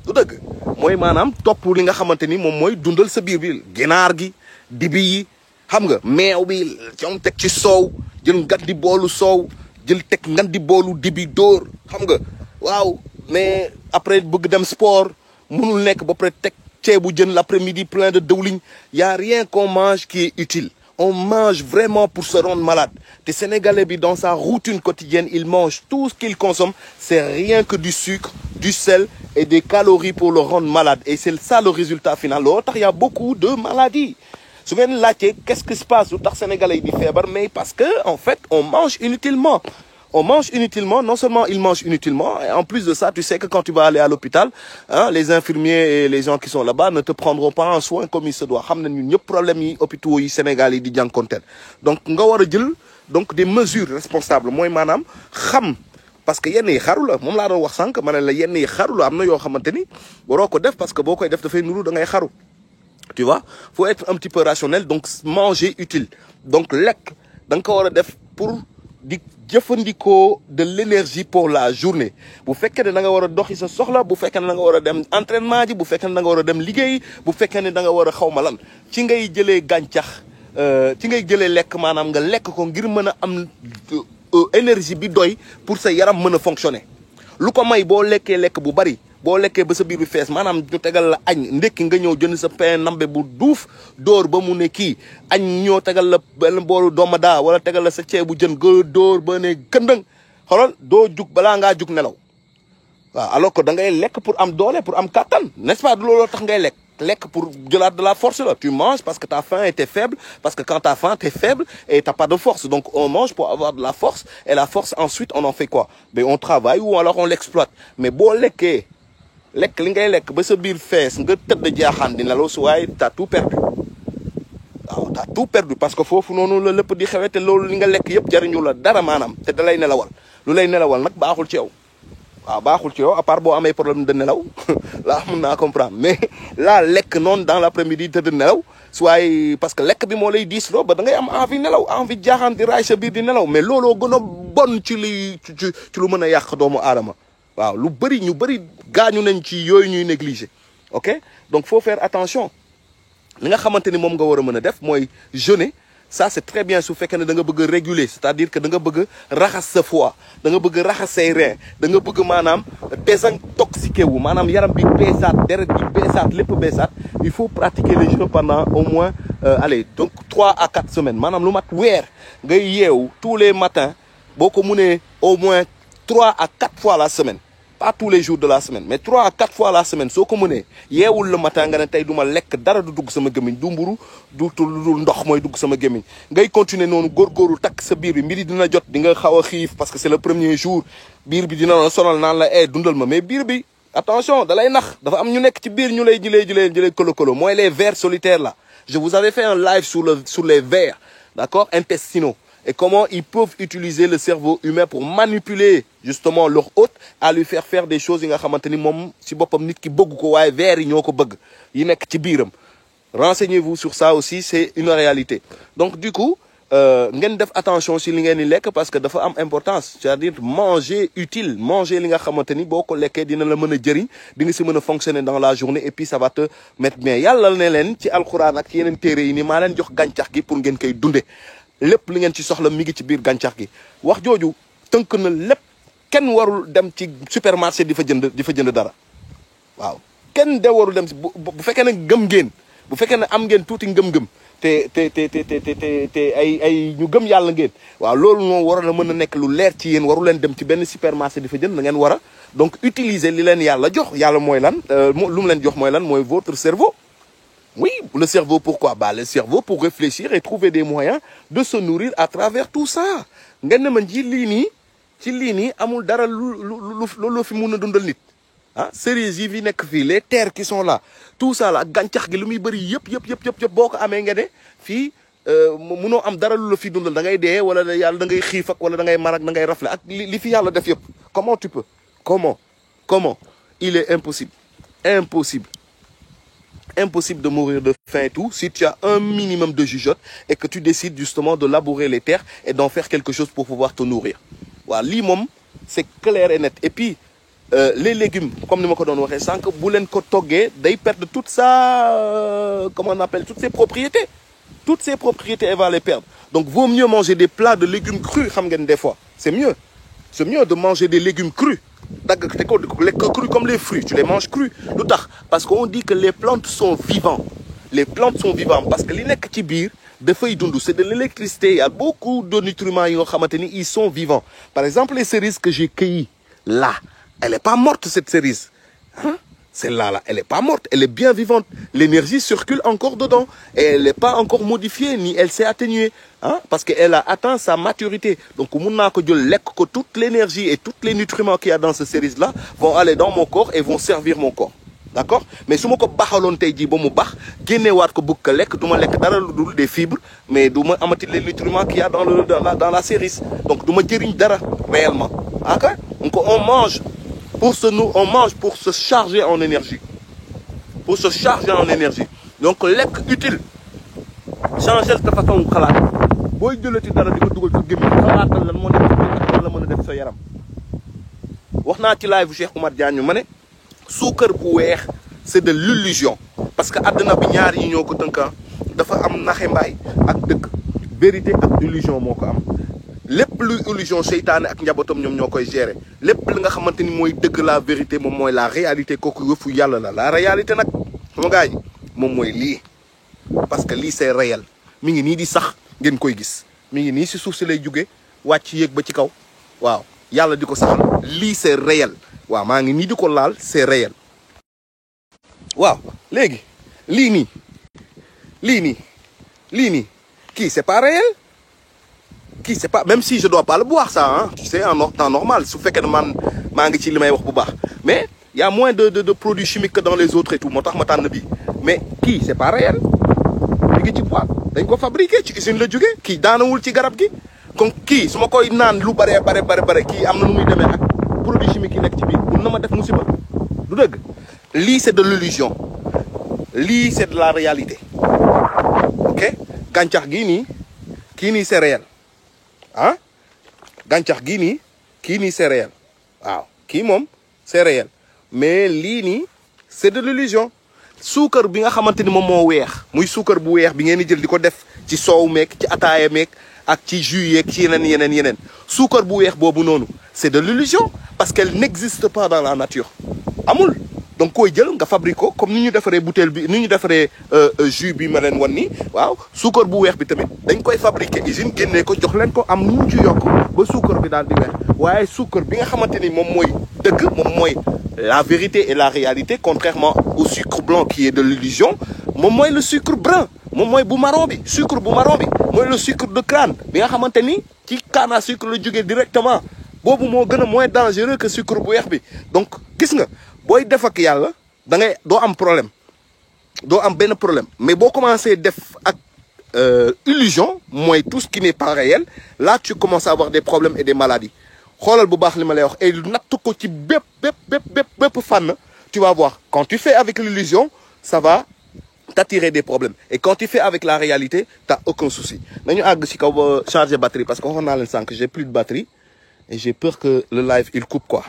Du deug moy manam top li nga xamanteni mom moy dundal sa biir bi ginaar gi dibi yi xam nga meew bi ciom tek ci soow jël ngat di boolu soow jël tek ngat di boolu dibi dóor xam nga waaw mais après bëgg dem sport mënul nek ba après tek ceebu jën l'après-midi plein de dëwliñ y a rien qu'on mange qui est utile. On mange vraiment pour se rendre malade. Les Sénégalais, dans sa routine quotidienne, ils mangent tout ce qu'ils consomment. C'est rien que du sucre, du sel et des calories pour le rendre malade. Et c'est ça le résultat final. Il y a beaucoup de maladies. Souvenez-vous, qu'est-ce qui se passe aux Sénégalais du fièvre? Mais parce que, en fait, on mange inutilement. On mange inutilement, non seulement ils mangent inutilement, et en plus de ça, tu sais que quand tu vas aller à l'hôpital, hein, les infirmiers et les gens qui sont là-bas ne te prendront pas en soin comme il se doit. Xam nañu ñëpp problème yi hôpitaux yi Sénégal yi di jànkonteel. Donc nga war a jël donc des mesures responsables mooy maanaam xam parce que yenn yi xaru la moom laa doon wax sànq ma ne la yenn yi xaru la am na yoo xamante ni waroo ko def parce que boo koy def dafay nuru da ngay xaru. Tu vois, faut être un petit peu rationnel, donc manger utile. Donc lekk da nga ko war a def pour di jëfandikoo de l'énergie pour la journée. Bu fekkee ne da nga war a doxi sa soxla, bu fekkee ne da nga war a dem entraînement ji, bu fekkee ne da nga war a dem liggéey, bu fekkee ne da nga war a xawma lan ci ngay jëlee gàncax ci ngay jëlee lekk maanaam nga lekk ko ngir mën a am énergie bi doy pour sa yaram mën a fonctionner. Lu ko may boo lekkee lekk bu bari boo lekkee ba sa biir bi fees maanaam ñu tegal la añ ndekki nga ñëw jënd sa pain nambe bu duuf dóor ba mu ne kii añ ñoo tegal la benn boolu domadaa wala tegal la sa ceebu jën ga dóor ba ne këndëng xoolal doo jug balaa ngaa jug nelaw waaw alors que da ngay lekk pour am doole pour am kattan n'est-ce pas du looloo tax ngay lekk pour jëlaat de la force là. Tu manges parce que ta faim était faible, parce que quand t'as faim t'es faible et t'as pas de force, donc on mange pour avoir de la force et la force ensuite on en fait quoi? Ben on travaille ou alors on l'exploite. Mais boo lekkee lekk li ngay lekk ba sa biir fees nga tëdd jaaxaan di nelaw su waaye t'as tout perdu waaw t'as tout perdu parce que foofu noonu la lépp di xewee te loolu li nga lekk yëpp jariñu la dara maanaam te da lay nelawal lu lay nelawal nag baaxul ci yow waaw baaxul ci yow à part boo amee problème de nelaw là mën naa comprendre mais là lekk noonu dans l'après-midi tëdd nelaw su waaye parce que lekk bi moo lay diis loo ba da ngay am envie nelaw envie jaaxaan di raay sa biir di nelaw mais looloo gën a bon ci li ci lu mën a yàq doomu aadama waaw lu bari ñu bari gaañu nañ ci yooyu ñuy négliger ok donc faut faire attention li nga xamante ni moom nga war a mën a def mooy jeûner ça c'est très bien su fekkee ne da nga bëgg a réguler c'est-à-dire que da nga bëgg raxas sa foie da nga bëgg raxas say rein da nga bëgg maanaam désintoxiquer wu maanaam yaram bi beesaat deret bi beesaat lépp beesaat il faut pratiquer le jeûne pendant au moins allez donc 3 à 4 semaines maanaam lu mat weer ngay yeewu tous les matins boo ko mënee au moins 3 à 4 fois la semaine. Pas tous les jours de la semaine mais 3 à 4 fois la semaine soo ko mënee yeewul le matin nga ne tey du ma lekk dara du dugg sama gémmiñ du mburu du ndox mooy dugg sama gémmiñ ngay continuer noonu góorgóorlu takk sa biir bi mbiri dina jot di nga xaw a xiif parce que c'est le premier jour biir bi dina la sonal naan la dundal ma mais biir bi attention da lay nax dafa am ñu nekk ci biir ñu lay jëlee kolo mooy les vers solitaires là. Je vous avais fait un live sur les vers, d'accord, intestinaux. Et comment ils peuvent utiliser le cerveau humain pour manipuler justement leur hôte à lui faire des choses yi nga xamante ni moom si boppam nit ki bëgg ko waaye vers yi ñoo ko bëgg yi nekk ci biiram. Renseignez-vous sur ça aussi, c'est une réalité. Donc du coup ngeen def attention si li ngeen di lekk parce que dafa am importance c'est-à-dire manger utile manger li nga xamante ni boo ko lekkee dina la mën a jëriñ di nga si mën a fonctionner dans la journée et puis ça va te mettre bien yàlla ne leen ci alxuraan ak ci yeneen téere yi ni maa leen jox gàncax gi pour ngeen koy dunde lépp li ngeen ci soxla mi ngi ci biir gàncax gi wax jooju tënk na lépp kenn warul dem ci supermarché di fa jënd dara waaw kenn de warul dem si bu fekkee ne gëm ngeen bu fekkee ne am ngeen tuuti ngëm-ngëm te ay ñu gëm yàlla ngeen waaw loolu moo waroon a mën a nekk lu leer ci yéen waru leen dem ci benn supermarché di fa jënd da ngeen war a donc utiliser li leen yàlla jox yàlla mooy lan lu mu leen jox mooy lan mooy votre cerveau oui le cerveau pourquoi bah le cerveau pour réfléchir et trouver des moyens de se nourrir à travers tout ça ngeen ne man ci lii nii amul dara lu fi mun a dundal nit ah cerises yi fi nekk fii les terres qui sont là tout ça là gàncax gi lu muy bëri yëpp boo ko amee nga ne fii munoo am dara lu la fi dundal da ngay dee wala yàlla da ngay xiif ak wala da ngay mar ak da ngay rafle ak li fi yàlla def yëpp comment tu peux comment il est impossible de mourir de faim et tout si tu as un minimum de jugeote et que tu décides justement de labourer les terres et d'en faire quelque chose pour pouvoir te nourrir waaw lii moom c'est clair et net et puis les légumes comme ni ma ko doon waxee sànq bu leen ko toggee day perdre toute sa comment on appelle toutes ses propriétés elle va les perdre donc vaut mieux manger des plats de légumes crus xam ngeen des fois c'est mieux de manger des légumes crus dagg te ko lekk crus comme les fruits tu les manges crus lu tax parce qu'on dit que les plantes sont vivantes parce que li nekk ci biir dafay dund c'est de l'électricité il y a beaucoup de nutriments yi nga xamante ni ils sont vivants par exemple les cerises que j'ai cueillies là elle est pas morte cette cerise hein? Celle-là elle est pas morte elle est bien vivante l'énergie circule encore dedans et elle n'est pas encore modifiée ni elle s'est atténuée hein? Parce que elle a atteint sa maturité donc mun naa ko jël lekk ko toute l'énergie et tous les nutriments qu'il y a dans cette cerise là vont aller dans mon corps et vont servir mon corps d'accord mais su ma ko baxaloon tey jii ba mu bax génneewaat ko bëgg ko lekk du ma lekk dara lu dul des fibres mais du ma amati les nutriments qu'il y a dans la cerise donc du ma jëriñ dara réellement ok donc on mange pour se charger en énergie donc lekk utile changer sa façon xalaat booy jëlati dara di ko dugal sa gémmiñ xalaatal lan moo nekk lan la mën a def sa yaram wax naa ci live bu Cheikh Oumar Diagne ma ne suukar bu weex c'est de l'illusion parce que àddina bi ñaar yi ñoo ko tënka dafa am naxe mbaay ak dëgg vérité ak illusion moo ko am lépp luy illusion seytaane ak njabootam ñoom ñoo koy gérer lépp li nga xamante ni mooy dëgg la vérité moom mooy la réalité kooku yëfu yàlla la réalité nag sama gars yi moom mooy lii parce que lii c'est réel mi ngi nii di sax ngeen koy gis mi ngi nii si suuf si lay jóge wàcc yéeg ba ci kaw waaw yàlla di ko saxal lii c'est réel waaw maa ngi nii di ko laal c'est réel waaw léegi lii nii kii c'est pas réel kii c'est pas même si je dois pas le boire ça hein tu sais en temps normal su fekkee ne man maa ngi ci li may wax bu baax mais y a moins de produits chimiques que dans les autres et tout moo tax ma tànn bi mais kii c'est pas réel mi ngi ci boîte dañ ko fabriquer ci usine la jóge kii daanawul ci garab gi kon kii su ma koy naan lu bare kii am na nu muy demee ak produits chimiques yi nekk ci biir mun na ma def musiba du dëgg lii c'est de l'illusion lii c'est de la réalité ok gàncax gii nii kii nii c'est réel ah gàncax gii nii kii nii c'est réel waaw kii moom c'est réel mais lii nii c'est de l'illusion suukar bi nga xamante ni moom moo weex muy suukar bu weex bi ngeen di jël di ko def ci soow meek ci ataaya meek ak ci jus yeeg ci yeneen suukar bu weex boobu noonu c'est de l'illusion parce qu'elle n'existe pas dans la nature amul donc koy jël nga fabrique ko comme ni ñu defaree bouteille bi ni ñu defaree jus bi ma leen wan nii waaw suukar bu weex bi tamit dañ koy fabriquer usine génnee ko jox leen ko am nu ñu ci yokk ba suukar bi daal di weex waaye suukar bi nga xamante ni moom mooy dëgg moom mooy la vérité et la réalité contrairement au sucre blanc qui est de l'illusion moom mooy le sucre brun moom mooy bu marron bi sucre bu marron bi mooy le sucre de canne bi nga xamante ni ci canne à sucre la jógee directement boobu moo gën a moins dangereux que sucre bu weex bi donc gis nga booy def ak yàlla da ngay doo am problème doo am benn problème mais boo commencé def ak illusion mooy tout ce qui n'est pas réel là tu commences à avoir des problèmes et des maladies xoolal bu baax li ma lay wax et natt ko ci bépp fànn tu vas voir quand tu fais avec l'illusion ça va t'attirer des problèmes. Et quand tu fais avec la réalité, t'as aucun souci. Nañu àgg ci kaw ba charger batterie parce que waxoon naa leen sànq j'ai plus de batterie et j'ai peur que le live il coupe quoi.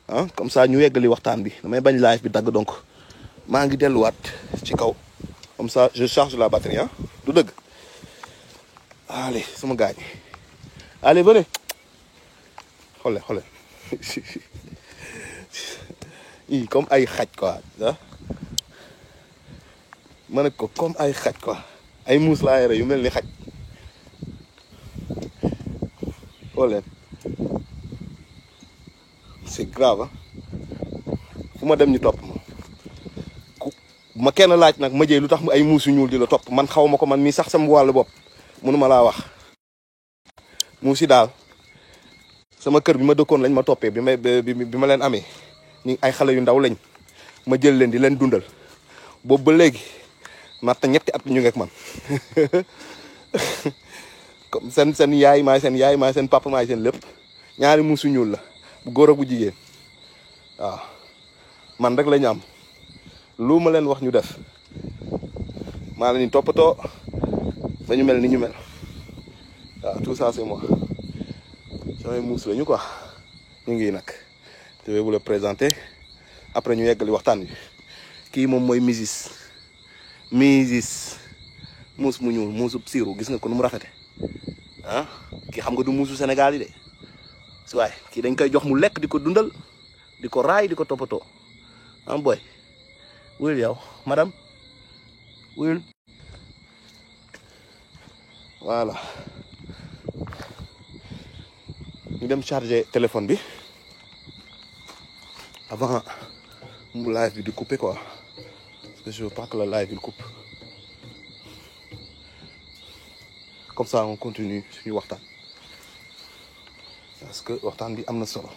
Hein? Comme ça ñu yeggali waxtaan bi damay bañ live bi dagg donc maa ngi delluwaat ci kaw comme ça je charge la batterie hein du dëgg. Allez sama gars yi allez venez xoole i comme ay xaj quoi ah ma ne ko comme ay xaj quoi ay muus laa yore yu mel ni xaj xool c'est grave ah fu ma dem ñu topp ma ku ma kenn laaj nag ma jëy lu tax ay muus yu ñuul di la topp man xaw ma ko man mii sax sama wàllu bopp mënuma laa wax muus yi daal sama kër bi ma dëkkoon lañ ma toppee bi ma leen amee ñi ay xale yu ndaw lañ ma jël leen di leen dundal boobu ba léegi natta ñetti at ñu ngeek man comme seen yaay maay seen papa maay seen lépp ñaari muus yu ñuul la bu góor ak bu jigéen waaw man rek la ñu am lu ma leen wax ñu def maa leen di toppatoo ba ñu mel ni ñu mel waaw tout ça c'est moi samay muus la ñu quoi ñu ngi nag je vais vous le présenter après ñu yeggali waxtaan bi kii moom mooy Misis muus mu ñuul muusub siiru gis nga ko nu mu rafete ah kii xam nga du muusu Sénégal yi de si waay kii dañ koy jox mu lekk di ko dundal di ko raay di ko toppatoo am boy wuyul yow madame wuyul voilà ñu dem charger téléphone bi avant mu live bi di couper quoi parce que je veux pas que le live il coupe comme ça on continue suñu waxtaan parce que waxtaan bi am na solo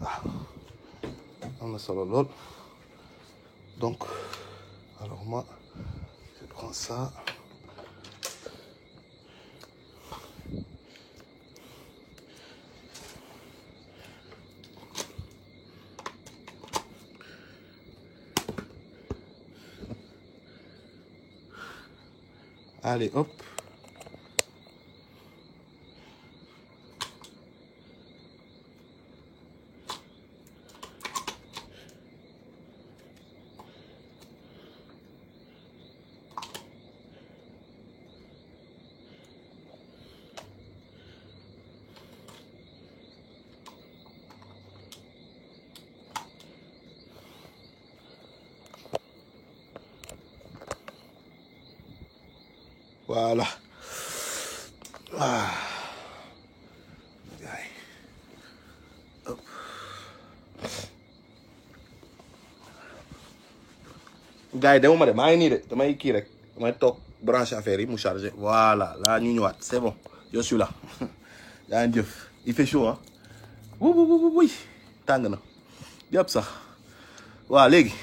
waaw am na solo lool donc alors moi je prends ça. Allez, hop. Voilà. Ah. Hop. Gars yi demuma de maa ngi nii de damay kii rek damay toog branché affaire yi mu chargé voilà là ñu ñëwaat c'est bon je suis là yaa ngi jëf il fait chaud hein wuy tàng na yëpp sax waaw léegi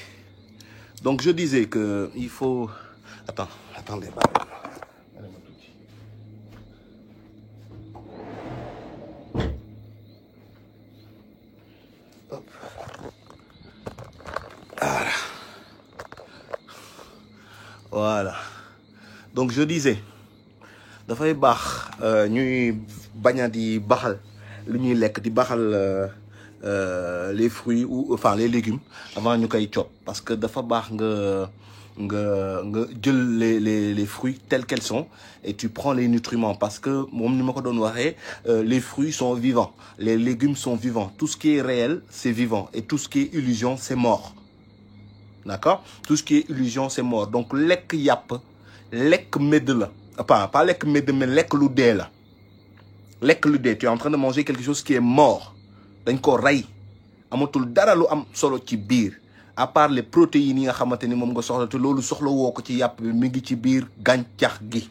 donc je disais que il faut attendez voilà donc je disais dafay baax ñuy bañ a di baxal li ñuy lekk di baxal les fruits ou enfin les légumes avant ñu koy coob parce que dafa baax nga jël les fruits tels qu'elles sont et tu prends les nutriments parce que moom ni ma ko doon waxee les fruits sont vivants les légumes sont vivants tout ce qui est réel c'est vivant et tout ce qui est illusion c'est mort. D'accord? Tout ce qui est illusion, c'est mort. Donc, lekk yàpp, lekk medd la. Pas lekk medd, mais lekk lu dee la. Lekk lu dee. Tu es en train de manger quelque chose qui est mort. Dañ ko rey. Amatul dara lu am solo ci biir. À part les protéines yi nga xamante ni moom nga soxla te loolu soxla woo ko ci yàpp bi mi ngi ci biir gàncax gi.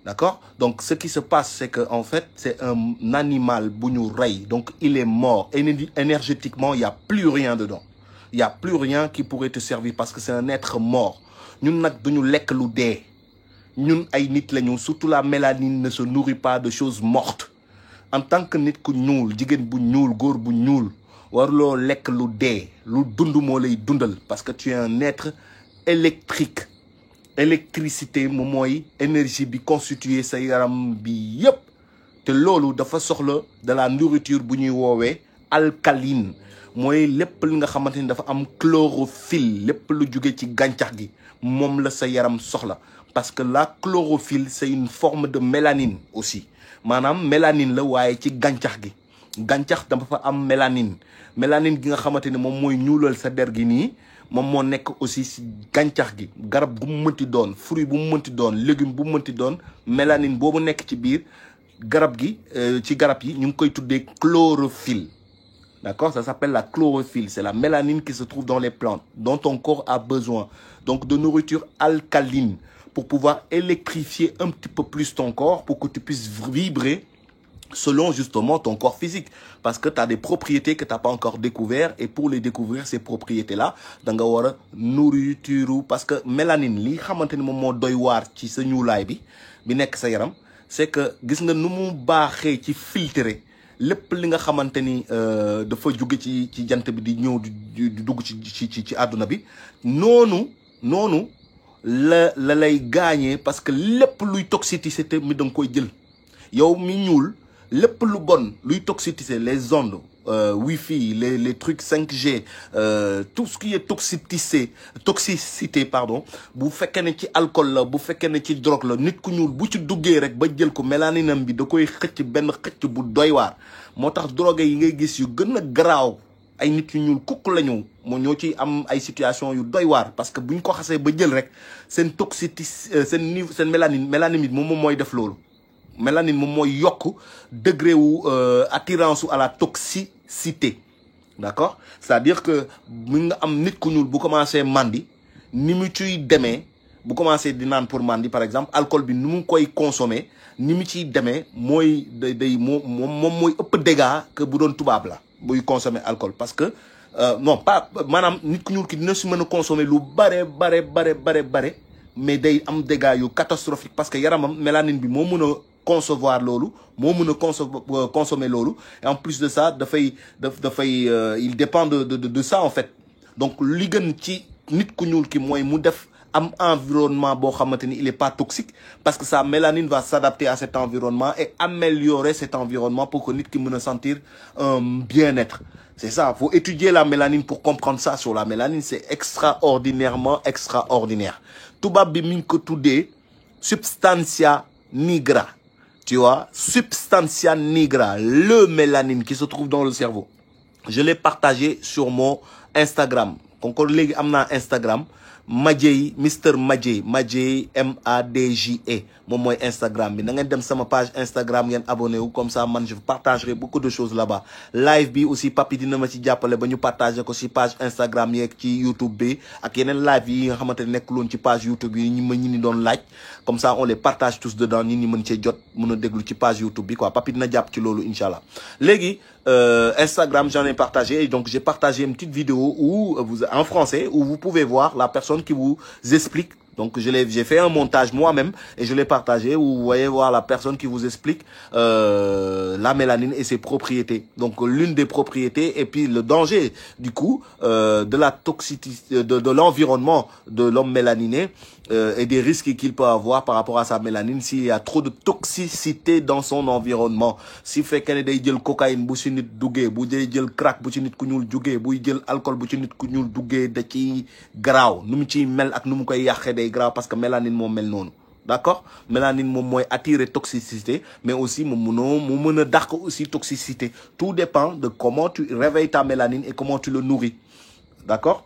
D'accord? Donc, ce qui se passe, c'est que en fait, c'est un animal bu ñu rey. Donc, il est mort. Énergétiquement, il n'y a plus rien dedans. Il n'y a plus rien qui pourrait te servir parce que c'est un être mort. Ñun nag duñu lekk lu dee. Ñun ay nit lañu surtout la mélanine ne se nourrit pas de choses mortes. En tant que nit ku ñuul jigéen bu ñuul góor bu ñuul waruloo lekk lu dee lu dund moo lay dundal parce que tu es un être électrique électricité moom mooy énergie bi constitué sa yaram bi yépp te loolu dafa soxla de la nourriture bu ñuy woowee alcaline mooy lépp li nga xamante ni dafa am chlorophylle lépp lu jóge ci gàncax gi moom la sa yaram soxla parce que la chlorophylle c'est une forme de mélanine aussi maanaam mélanine la waaye ci gàncax gi gàncax dafa am mélanine gi nga xamante ni moom mooy ñuulal sa der gi nii moom moo nekk aussi si gàncax gi garab bu mu mënti doon fruit bu mu mënti doon légume bu mu mënti doon mélanine boobu nekk ci biir garab gi ci garab yi ñu ngi koy tuddee chlorophylle. D'accord? Ça s'appelle la chlorophylle. C'est la mélanine qui se trouve dans les plantes, dont ton corps a besoin. Donc, de nourriture alcaline pour pouvoir électrifier un petit peu plus ton corps pour que tu puisses vibrer selon justement ton corps physique. Parce que tu as des propriétés que tu n'as pas encore découvert et pour les découvrir, ces propriétés-là, tu dois nourriture. Parce que mélanine, li xamanteni mom mo doy war ci sa ñuulay bi nek sa yaram, c'est que gis nga nu mu baxé ci filtrer lépp li nga xamante ni dafa jóge ci jant bi di ñëw di dugg ci àdduna bi noonu la lay gaañee parce que lépp luy toxicité mi da nga koy jël yow mi ñuul lépp lu bon luy toxicité les ondes Wi-Fi les trucs 5G tout ce qui est toxicité pardon bu fekkee ne ci alcool la bu fekkee ne ci drogue la nit ku ñuul bu ci duggee rek ba jël ko mélaninam bi da koy xëcc benn xëcc bu doy waar moo tax drogue yi ngay gis yu gën a garaaw ay nit yu ñuul kukk la ñu moo ñoo ci am ay situation yu doy waar parce que buñ ko xasee ba jël rek seen toxicité seen mélanine bi moom mooy def loolu mélanine moom mooy yokk degré wu attirance à la toxicité d'accord c'est-à-dire que mu nga am nit ku ñuul bu commencé mandi ni mu ciy demee bu commencé di naan pour mandi par exemple alcool bi ni mu koy consommer ni mu ciy demee mooy day moom mooy ëpp dégâts que bu doon tubaab la buy consommer alcool parce que non pas maanaam nit ku ñuul ki dina si mën a consommer lu bare mais day am dégâts yu catastrophique parce que yaramam mélanine bi moo mën a concevoir loolu moo mën a consommer loolu et en plus de ça il dépend de ça en fait donc li gën ci nit ku ñuul ki mooy mu def am environnement boo xamante ni il est pas toxique parce que sa mélanine va s'adapter à cet environnement et améliorer cet environnement pour que nit ki mën a sentir un bien-être. C'est ça, faut étudier la mélanine pour comprendre ça. Sur la mélanine, c'est extraordinairement extraordinaire. Tubaab bi mi ngi ko tuddee substantia nigra. Tu vois, substantia nigra, le mélanine qui se trouve dans le cerveau. Je l'ai partagé sur mon Instagram. Donc, léegi am naa Instagram. Madjey Mr Madjey MADJE moom mooy Instagram bi na ngeen dem sama page Instagram ngeen abonné wu comme ça man je partagerai beaucoup de choses là-bas live bi aussi papi dina ma ci jàppale ba ñu partager ko ci page Instagram yeeg ci YouTube bi ak yeneen live yi nga xamante ne nekkuloon ci page YouTube yi ñi ni doon laaj comme ça on les partage tous dedans ñi mën cee jot mën a déglu ci page YouTube bi quoi papi dina jàpp ci loolu inchallah léegi Instagram j'en ai partagé et donc j'ai partagé une petite vidéo où en français où vous pouvez voir la personne qui vous explique. Donc j'ai fait un montage moi-même et je l'ai partagé où vous voyez voir la personne qui vous explique la mélanine et ses propriétés. Donc l'une des propriétés et puis le danger du coup de la toxicité de l'environnement de l'homme mélaniné et des risques qu'il peut avoir par rapport à sa mélanine s'il y a trop de toxicité dans son environnement. Si fekkee ne day jël cocaïne bu ci nit duggee bu day jël crack bu ci nit ku ñuul duggee buy jël alcool bu ci nit ku ñuul duggee da ci garaaw nu mu ciy mel ak nu mu koy yàqee day grave parce que mélanine moom mel noonu d'accord mélanine moom mooy attirer toxicité mais aussi mu mën a dàq aussi toxicité tout dépend de comment tu réveilles ta mélanine et comment tu le nourris d'accord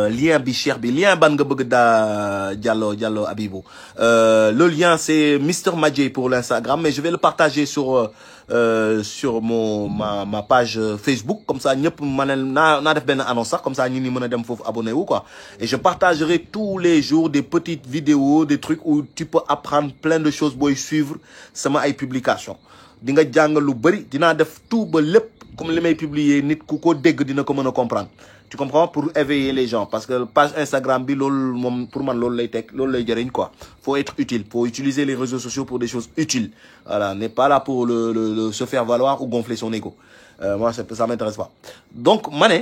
lien bi cher bi lien ban nga bëgg da Diallo Abibou le lien c'est Mr Madjey pour l'Instagram mais je vais le partager sur ma page Facebook comme ça ñëpp naa def benn annonce sax comme ça ñi mën a dem foofu abonné wu quoi et je partagerai tous les jours des petites vidéos des trucs où tu peux apprendre plein de choses booy suivre sama ay publications di nga jàng lu bari dinaa def tout ba lépp comme li may publier nit ku ko dégg dina ko mën a comprendre tu comprends pour éveiller les gens parce que page Instagram bi loolu moom pour man loolu lay teg loolu lay jëriñ quoi faut être utile faut utiliser les réseaux sociaux pour des choses utiles voilà n'est pas là pour le se faire valoir ou gonfler son ego moi ça m'intéresse pas donc ma ne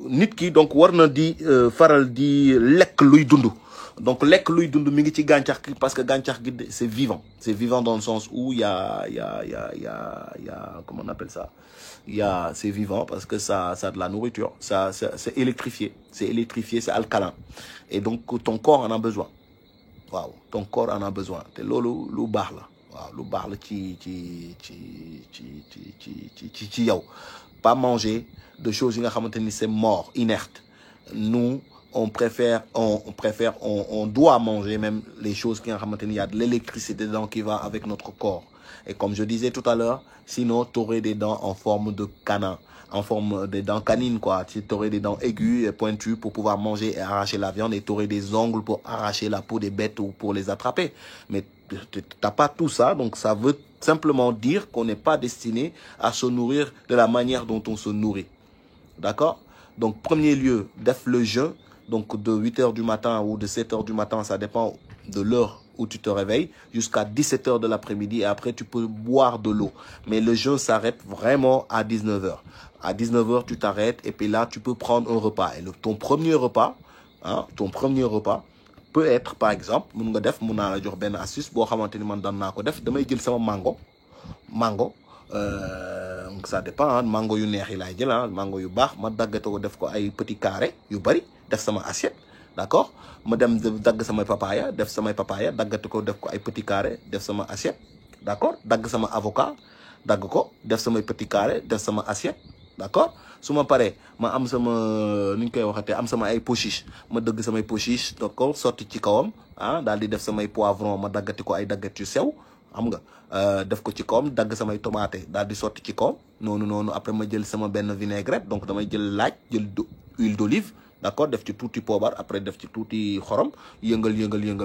nit ki donc war na di faral di lekk luy dund. Donc lekk luy dund mi ngi ci gàncax gi parce que gàncax gi c'est vivant dans le sens où il y a comment on appelle ça, c'est vivant parce que ça a de la nourriture, c'est électrifié, c'est alcalin, et donc ton corps en a besoin. Waaw, ton corps en a besoin te loolu lu baax la. Waaw, lu baax la ci yow. Pas manger de choses yi nga xamante ni c'est mort, inerte. Nous on doit manger même les choses qui il y a de l'électricité dedans qui va avec notre corps. Et comme je disais tout à l'heure, sinon tu aurais des dents en forme de canin, en forme de dents canines quoi. Tu aurais des dents aiguës et pointues pour pouvoir manger et arracher la viande, et tu aurais des ongles pour arracher la peau des bêtes ou pour les attraper. Mais t'as pas tout ça, donc ça veut simplement dire qu'on n'est pas destiné à se nourrir de la manière dont on se nourrit. D'accord? Donc premier lieu, def le jeûne. Donc de 8h du matin ou de 7h du matin, ça dépend de l'heure où tu te réveilles, jusqu'à 17h de l'après-midi, et après tu peux boire de l'eau. Mais le jeûne s'arrête vraiment à 19h. À 19h, tu t'arrêtes et puis là, tu peux prendre un repas. Et ton premier repas peut être, par exemple, mun nga def, mun naa la jox benn astuce boo xamante ni man daan naa ko def, damay jël sama mango, ça dépend, mango yu neex yi laay jël, mango yu baax, ma daggate ko def ko ay petits carrés yu bari, def sama assiette, d'accord? Ma dem dagg samay papaya, def samay papaya, daggate ko def ko ay petits carrés, def sama assiette, d'accord? Dagg sama avocat, dagg ko, def samay petits carrés, def sama assiette, d'accord? Su ma paree ma am sama ni ñu koy waxatee, am sama ay pois chiches, ma dëgg samay pois chiches, d'accord, sotti ci kawam, daal di def samay poivron, ma daggati ko ay daggat yu sew, xam nga, def ko ci kawam, dagg samay tomate daal di sotti ci kawam, noonu après ma jël sama benn vinaigrette, donc damay jël laaj, jël huile d'olive, d'accord, def ci tuuti poobar, après def ci tuuti xorom, yëngal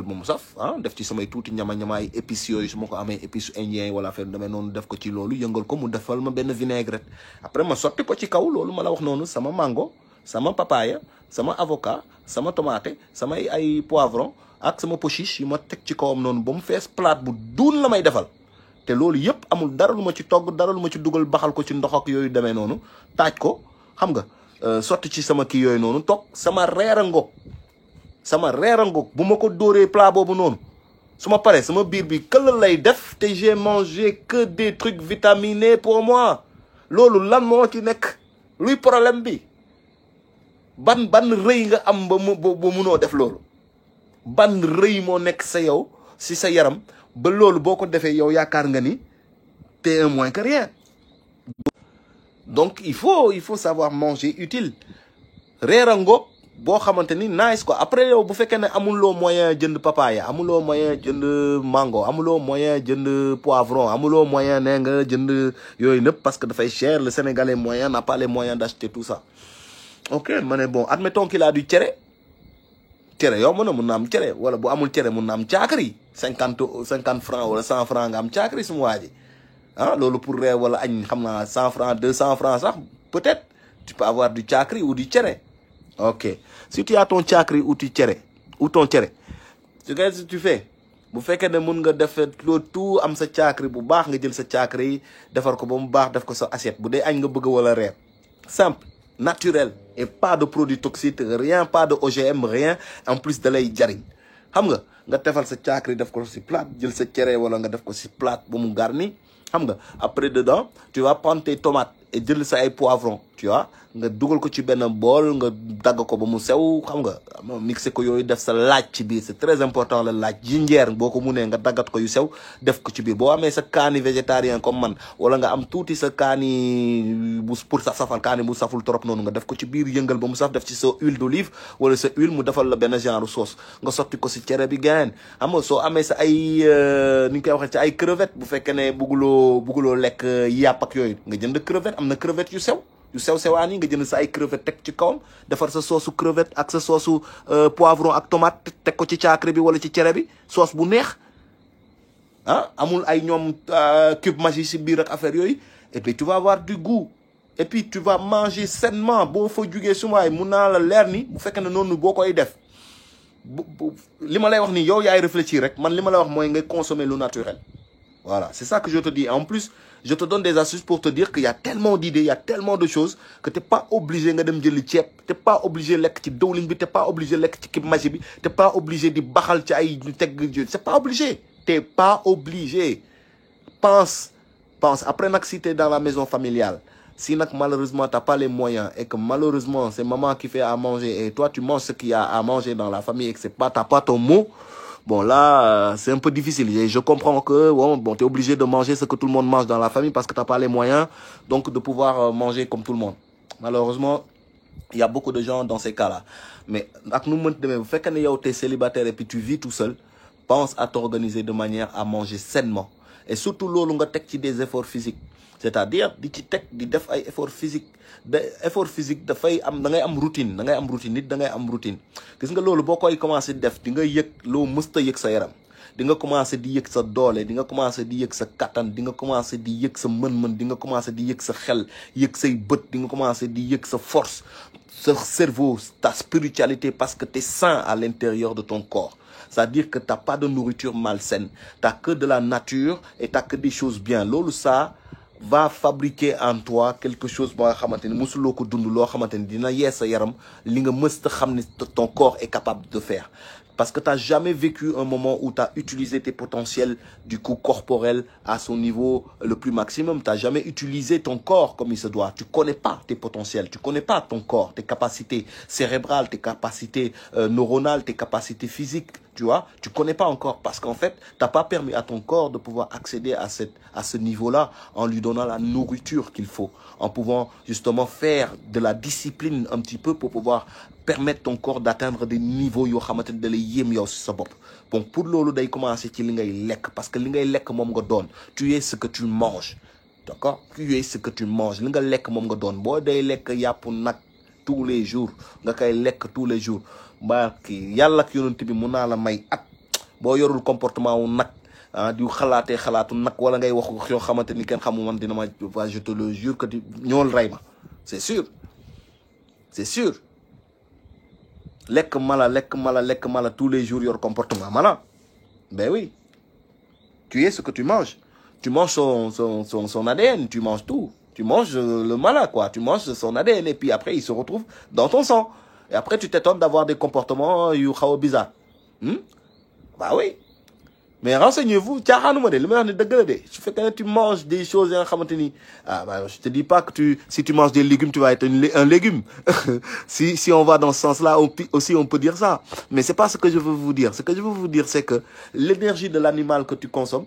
ba mu saf, def ci samay tuuti ñama ay épices yooyu, su ma ko amee épices indien wala affaire damay noonu def ko ci loolu, yëngal ko mu defal ma benn vinaigrette, après ma sotti ko ci kaw loolu ma la wax noonu, sama mango, sama papaya, sama avocat, sama tomate, sama ay poivron ak sama pois chiche yi ma teg ci kawam noonu ba mu fees plate bu duun la may defal. Te loolu yëpp amul dara lu ma ci togg, dara lu ma ci dugal, baxal ko ci ndox ak yooyu demee noonu, taaj ko, xam nga, sotti ci sama kii yooyu noonu, toog sama reer a ngoog bu ma ko dóoree plat boobu noonu, su ma paree sama biir bi këll lay def, te j'ai mangé que des trucs vitaminés pour moi. Loolu lan moo ci nekk, luy problème bi? ban rëy nga am ba munoo def loolu? Ban rëy moo nekk sa yow si sa yaram ba loolu boo ko defee yow yaakaar nga ni t'es un moins que rien. Donc il faut savoir manger utile. Reer a ngoog boo xamante ni nice quoi. Après yow bu fekkee ne amuloo moyen jënd papaya, amuloo moyen jënd mango, amuloo moyen jënd poivron, amuloo moyen ne nga jënd yooyu nëpp parce que dafay cher, le Sénégalais moyen n'a pas les moyens d'acheter tout ça. Ok, ma ne bon, admettons qu'il a du cere yow mun na am cere, wala bu amul cere mun na am caakri 50 francs wala 100 francs nga am caakri suma waa ji. Loolu pour reer wala añ xam naa 100 francs 200 francs sax peut-être tu peux avoir du caakri ou du cere. Ok, si tu as ton caakri ou ton cere, qu'est-ce que tu fais? Bu fekkee ne mun nga def loolu tout am sa caakri bu baax, nga jël sa caakri defar ko ba mu baax, def ko sa assiette bu dee añ nga bëgg wala reer. Simple, naturel, et pas de produits toxiques, rien, pas de OGM, rien. En plus da lay jariñ, xam nga defal sa caakri def ko si plate, jël sa cere wala nga def ko si plate ba mu garni, xam nga. Après dedans tu vas prendre tes tomates et jël sa ay poivrons, tu vois, nga dugal ko ci benn bool, nga dagg ko ba mu sew, xam nga, mixé ko yooyu, def sa laaj ci biir, c'est très important la laaj, jinjeer boo ko munee nga daggat ko yu sew def ko ci biir. Boo amee sa kaani végétarien comme man, wala nga am tuuti sa kaani bu pour safal kaani bu saful trop noonu, nga def ko ci biir, yëngal ba mu saf, def ci sa huile d'olive wala sa huile, mu defal la benn genre sauce, nga sotti ko si cere bi gayen. Xam nga soo amee sa ay ni ñu koy waxee ci ay crevette, bu fekkee ne bugguloo lekk yàpp ak yooyu, nga jënd crevette, am na crevette yu sewaan yi, nga jënd sa ay crevette teg ci kawam, defar sa soosu crevette ak sa soosu poivron ak tomate, teg ko ci caakri bi wala ci cere bi, sauce bu neex. Amul ay ñoom cube magie si biir ak affaire yooyu. Et puis tu vas avoir du goût, et puis tu vas manger sainement. Boo fa jugee sumaay mun naa la leer ni bu fekkee ne noonu boo koy def, li ma lay wax ni yow yaay réfléchir rek, man li ma lay wax mooy ngay consommer lu naturel. Voilà, c'est ça que je te dis. En plus, je te donne des astuces pour te dire qu'il y a tellement d'idées, il y a tellement de choses que tu n'es pas obligé de me dire tu n'es pas obligé de lekk ci dowling bi, tu n'es pas obligé de lekk ci magie bi, tu n'es pas obligé de baxal ci ay c'est pas obligé. Tu n'es pas obligé. Pense. Après, si tu es dans la maison familiale, si malheureusement tu n'as pas les moyens et que malheureusement c'est maman qui fait à manger et toi tu manges ce qu'il y a à manger dans la famille et que tu n'as pas ton mot, bon là, c'est un peu difficile. Et je comprends que bon, tu es obligé de manger ce que tout le monde mange dans la famille parce que tu n'as pas les moyens donc de pouvoir manger comme tout le monde. Malheureusement, il y a beaucoup de gens dans ces cas-là. Mais vous faites que tu es célibataire et puis tu vis tout seul, pense à t'organiser de manière à manger sainement. Et surtout, l'eau, tu des efforts physiques. C'est-à-dire, di def ay effort physique. Effort physique, da ngay am routine. Da ngay am routine. Nit da ngay am routine. Gis nga lolu bokoy commencer def, di nga yek lo musta yek sa yaram. Di nga commencer di yek sa doole, di nga commencer di yek sa katan, di nga commencer di yek sa mën-mën, di nga commencer di yek sa xel, yek say beut, di nga commencer di yek sa force, sa cerveau, ta spiritualité parce que tu es sain à l'intérieur de ton corps. C'est-à-dire que tu n'as pas de nourriture malsaine. Tu n'as que de la nature et tu n'as que des choses bien. Lolo, ça va fabriquer en toi quelque chose ton corps est capable de faire. Parce que tu n'as jamais vécu un moment où tu as utilisé tes potentiels du coup corporel à son niveau le plus maximum. Tu n'as jamais utilisé ton corps comme il se doit. Tu ne connais pas tes potentiels. Tu ne connais pas ton corps, tes capacités cérébrales, tes capacités neuronales, tes capacités physiques. Tu vois, tu ne connais pas encore parce qu'en fait, tu n'as pas permis à ton corps de pouvoir accéder à ce niveau-là en lui donnant la nourriture qu'il faut, en pouvant justement faire de la discipline un petit peu pour pouvoir permettre ton corps d'atteindre des niveaux yo xamantene da lay yem yow ci sa bop. Donc pour lolu day commencer ci li ngay lek parce que li ngay lek mom nga doon. Tu es ce que tu manges. D'accord? Tu es ce que tu manges. Li nga lek mom nga doon. Bo day lek yap nak tous les jours, nga kay lek tous les jours. Barki yalla ak yonent bi mu na la may at bo yorul comportement wu nak di xalaté xalaatu nak wala ngay wax yo xamanteni ken xamu man dina ma je te le jure que ñol rayma. C'est sûr. C'est sûr. Lek mala tous les jours your comportement mala. Ben oui. Tu es ce que tu manges. Tu manges son ADN, tu manges tout. Tu manges le mala quoi, tu manges son ADN et puis après il se retrouve dans ton sang. Et après tu t'étonnes d'avoir des comportements bizarres. Bah oui. Mais renseignez-vous, tu fais que tu manges des choses, je te dis pas que si tu manges des légumes, tu vas être un légume. si on va dans ce sens-là, aussi on peut dire ça. Mais c'est pas ce que je veux vous dire. Ce que je veux vous dire, c'est que l'énergie de l'animal que tu consommes,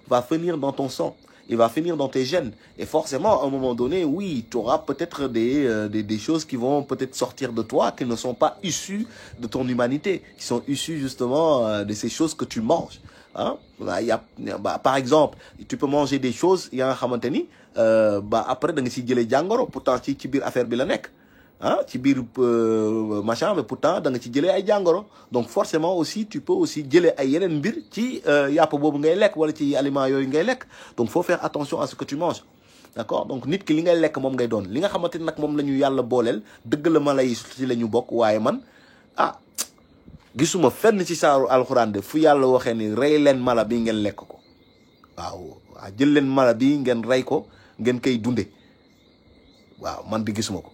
va finir dans ton sang. Il va finir dans tes gènes. Et forcément, à un moment donné, oui, tu auras peut-être des choses qui vont peut-être sortir de toi, qui ne sont pas issues de ton humanité, qui sont issues justement de ces choses que tu manges. Hein? Par exemple, tu peux manger des choses, il y a un khamanteni, après, tu as jangoro, pourtant, tu as affaire bilanek. Hein, ci bir machin mais pourtant da nga ci jëlé ay jangoro donc forcément aussi tu peux aussi jëlé ay yenen mbir ci yap bobu ngay lek wala ci aliment yoy ngay lek donc faut faire attention à ce que tu manges d'accord donc nit ki li ngay lek mom ngay don li nga xamanteni nak mom lañu yalla bolel deug la malay ci lañu bok waye man gisuma fenn ci saaru alcorane de fu yalla waxé ni ray len mala bi ngeen lek ko waaw jël len mala bi ngeen ray ko ngeen kay dundé waaw man di gisuma ko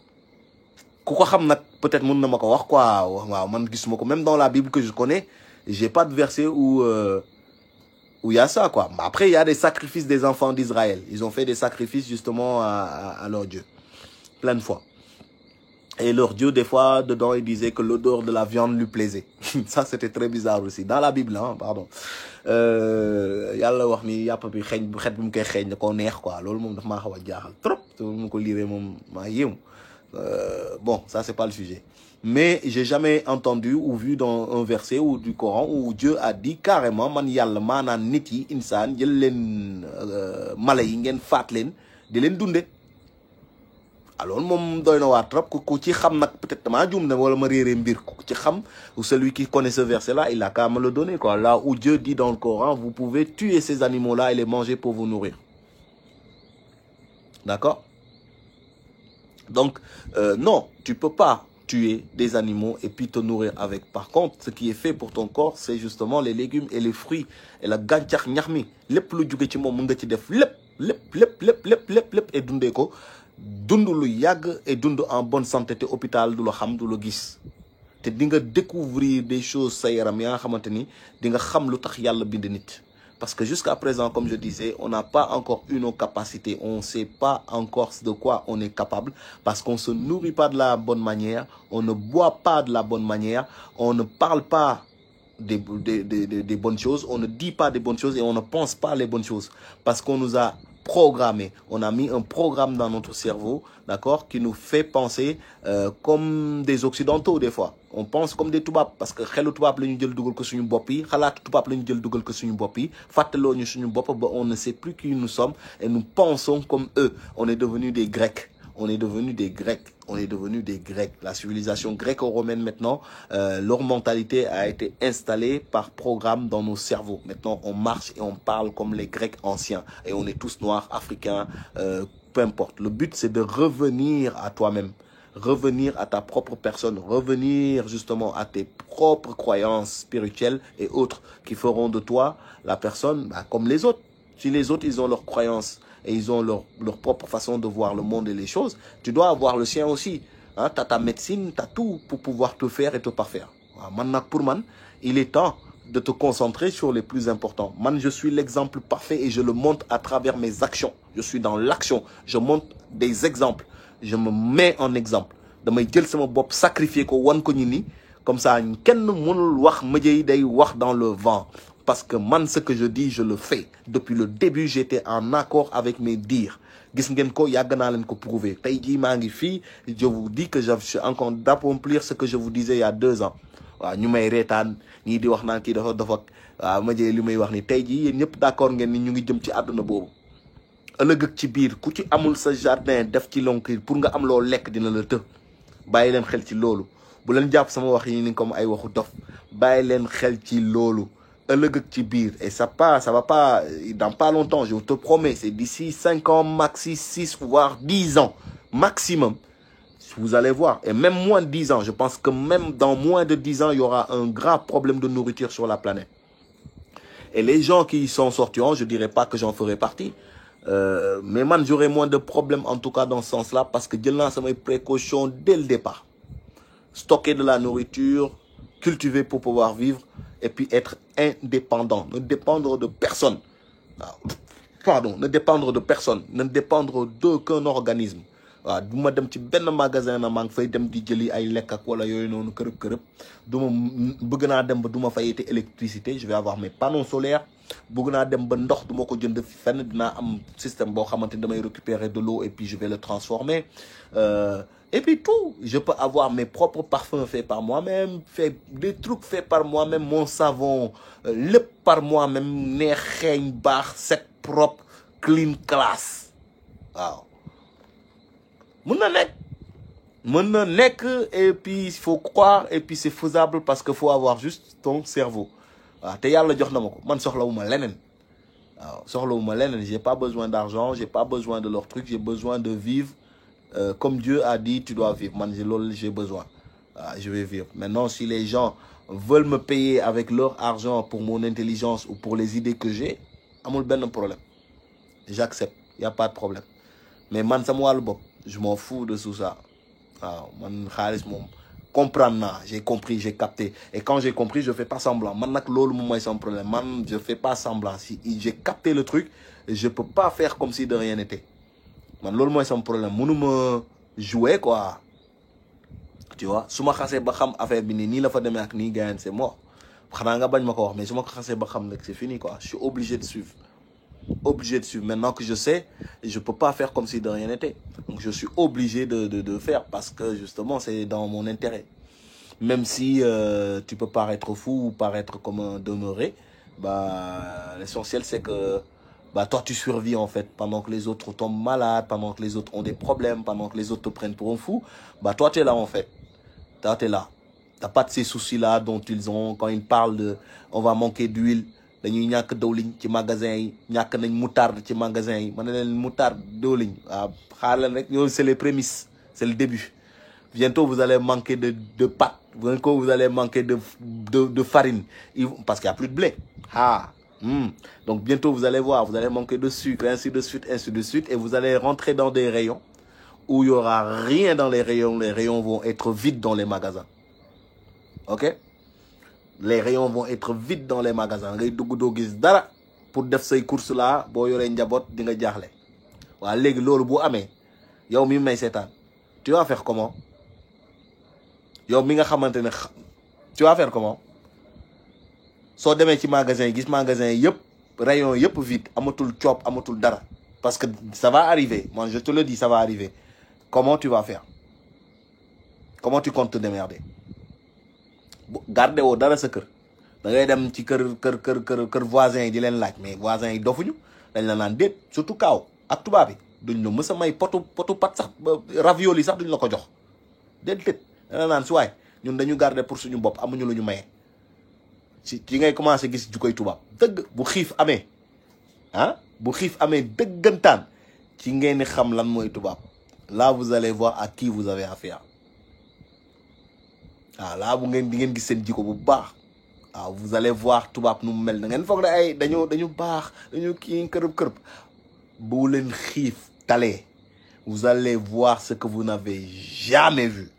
Kouko xam nak peut-être mën na mako wax quoi waaw man gisuma ko même dans la Bible que je connais j'ai pas de verset où il y a ça quoi. Après il y a des sacrifices des enfants d'Israël. Ils ont fait des sacrifices justement à leur Dieu plein de fois. Et leur Dieu des fois dedans il disait que l'odeur de la viande lui plaisait. Ça c'était très bizarre aussi dans la Bible hein, pardon. Yalla wax ni yap bi xegn bu xet bu mu koy xegn da ko neex quoi. Lolou mom daf ma xawa jaaxal trop. Mu ko liré mom ma yéem. Bon, ça c'est pas le sujet. Mais j'ai jamais entendu ou vu dans un verset ou du Coran où Dieu a dit carrément man yalla manan nit yi insaan jël len mala yi ngeen faat len di len dundé. Alors mom doyna wa trop ku ci xam nak peut-être dama djum na wala ma réré mbir ku ci xam ou celui qui connaît ce verset là, il a qu'à me le donner quoi. Là où Dieu dit dans le Coran, vous pouvez tuer ces animaux là et les manger pour vous nourrir. D'accord? Donc, non, tu peux pas tuer des animaux et puis te nourrir avec. Par contre, ce qui est fait pour ton corps, c'est justement les légumes et les fruits et la gàncax ñax mi lépp lu jóge ci moom mën nga ci def lépp et dundee ko dund lu yàgg et dund en bonne santé te hôpital du la xam du la gis te di nga découvrir des choses sa yaram yaa nga xamante ni di nga xam lu tax yàlla bind nit. Parce que jusqu'à présent, comme je disais, on n'a pas encore eu nos capacités. On ne sait pas encore de quoi on est capable parce qu'on ne se nourrit pas de la bonne manière, on ne boit pas de la bonne manière, on ne parle pas des bonnes choses, on ne dit pas des bonnes choses et on ne pense pas les bonnes choses. Parce qu'on nous a programmé. On a mis un programme dans notre cerveau, d'accord, qui nous fait penser comme des occidentaux des fois. On pense comme des tubaab parce que xelu tubaab la ñu jël dugal ko suñu bopp yi xalaatu tubaab la ñu jël dugal ko suñu bopp yi fàttaloo ñu suñu bopp ba on ne sait plus qui nous sommes et nous pensons comme eux. On est devenus des Grecs. On est devenus des Grecs. On est devenus des Grecs. La civilisation gréco-romaine maintenant, leur mentalité a été installée par programme dans nos cerveaux. Maintenant, on marche et on parle comme les Grecs anciens. Et on est tous noirs, africains, peu importe. Le but, c'est de revenir à toi-même. Revenir à ta propre personne, revenir justement à tes propres croyances spirituelles et autres qui feront de toi la personne comme les autres. Si les autres, ils ont leurs croyances et ils ont leur propre façon de voir le monde et les choses, tu dois avoir le sien aussi. Hein, tu as ta médecine, tu as tout pour pouvoir te faire et te parfaire. Pour man, il est temps de te concentrer sur les plus importants. Man, je suis l'exemple parfait et je le montre à travers mes actions. Je suis dans l'action. Je montre des exemples. Je me mets en exemple. damay jël sama bopp sacrifier ko wan ko ñi ni comme ça kenn mënul wax mëjey day wax dans le vent parce que man ce que je dis je le fais depuis le début j'étais en accord avec mes dires gis ngeen ko yàgg naa leen ko prouver tey jii maa ngi fii je vous dis que je suis encore d'accomplir ce que je vous disais il y a 2 ans waaw ñu may reetaan ñii di wax naan kii dafa waaw mëjey li may wax ni tey jii yéen ñëpp d'accord ngeen ni ñu ngi jëm ci àdduna boobu ëllëg ak ci biir ku ci amul sa jardin def ci lonkiir pour nga am loo lekk dina la të bàyyi leen xel ci loolu bu leen jàpp sama wax yi ni comme ay waxu dof bàyyi leen xel ci loolu ëllëg ak ci biir et ça va pas dans pas longtemps je te promets c'est d'ici 5 ans maxi 6 voire 10 ans maximum vous allez voir et même moins de 10 ans je pense que même dans moins de 10 ans il y aura un grave problème de nourriture sur la planète et les gens qui y sont sortiront je dirais pas que j'en ferai partie mais man j'aurai moins de problèmes en tout cas dans ce sens-là parce que jël naa samay précautions dès le départ stocker de la nourriture cultiver pour pouvoir vivre et puis être indépendant ne dépendre de personne ne dépendre de personne ne dépendre d'aucun organisme waaw du ma dem ci benn magasin na maa ngi fay dem di jëli ay lekk ak wala yooyu noonu kërëb du ma bëgg naa dem ba du ma fayete électricité je vais avoir mes panneaux solaires bëgg naa dem ba ndox du ma ko jënd fenn dinaa am système boo xamante ni damay récupérer de l'eau et puis je vais le transformer et puis tout je peux avoir mes propres parfums faits par moi-même fait des trucs faits par moi-même mon savon lépp par moi-même neex xeeñ baax set propre clean classe waaw mën na nekk et puis il faut croire et puis c'est faisable parce que faut avoir juste ton cerveau waaw te yàlla jox na ma ko man soxlawuma leneen waaw soxlawuma leneen j'ai pas besoin d'argent j'ai pas besoin de leur truc j'ai besoin de vivre comme Dieu a dit tu dois vivre man loolu j'ai besoin waaw je vais vivre maintenant si les gens veulent me payer avec leur argent pour mon intelligence ou pour les idées que j'ai amul benn problème j'accepte y a pas de problème mais man sama wàllu bopp je m'en fous de tout ça waaw man xaalis moom comprendre naa j'ai compris j'ai capté et quand j'ai compris je fais pas semblant man nag loolu moom mooy son problème man je fais pas semblant si j'ai capté le truc je peux pas faire comme si de rien n'était man loolu mooy son problème mënuma jouer quoi tu vois su ma xasee ba xam affaire bi nii la fa demee ak nii gars c'est mort xanaa nga bañ ma ko wax mais su ma ko xasee ba xam nag c'est fini quoi je suis obligé de suivre maintenant que je sais je peux pas faire comme si de rien n'était donc je suis obligé de faire parce que justement c'est dans mon intérêt même si tu peux paraître fou ou paraître comme un demeuré l'essentiel c'est que toi tu survis en fait pendant que les autres tombent malades pendant que les autres ont des problèmes pendant que les autres te prennent pour un fou toi t'es là en fait toi t'es là t'as pas de ces soucis là dont ils ont quand ils parlent de on va manquer d'huile dañuy ñàkk dawliñ ci magasin yi ñàkk nañ moutarde ci magasin yi ma ne leen moutarde dawliñ waaw xaar leen rek yooyu c'est les prémices c'est le début Bientôt, vous allez manquer de pâtes. Bientôt, vous allez manquer de farine. Parce qu'il n'y a plus de blé. Donc, bientôt, vous allez voir, vous allez manquer de sucre, ainsi de suite, ainsi de suite. Et vous allez rentrer dans des rayons où il n'y aura rien dans les rayons. Les rayons vont être vides dans les magasins. OK? Les rayons vont être vides dans les magasins. Ngay dugg doo gis dara pour def say courses là, boo yoree njaboot di nga jaaxle. Waa léegi loolu bu amee yow mi may seetaan tu vas faire comment? Yow mi nga xamante ne tu vas faire comment? Soo demee ci magasin yi gis magasin yi yëpp rayon yëpp vide, amatul coop, amatul dara. Parce que ça va arriver. Moi, je te le dis, ça va arriver. Comment tu vas faire? Comment tu comptes te démerder? Garde woo dara sa kër. Da ngay dem ci kër voisin yi di leen laaj, mais voisin yi dofuñu. Dañ la naan déet, surtout kaaw ak tubaab bi duñ la mës a may potu pat sax ravioli sax duñ la ko jox. Déet dañ la naan si waay ñun dañu garder pour suñu bopp, amuñu lu ñu maye. ci ngay commencé gis ju koy tubaab dëgg bu xiif amee bu xiif amee dëggantaan ci ngeen ni xam lan mooy tubaab. Là vous allez voir à qui vous avez affaire. Là bu ngeen di ngeen gis seen jikko bu baax. Vous allez voir tubaab nu mu mel na ngeen foog ne ay dañu baax dañu kii kërëb bu leen xiif talee vous allez voir ce que vous n'avez jamais vu.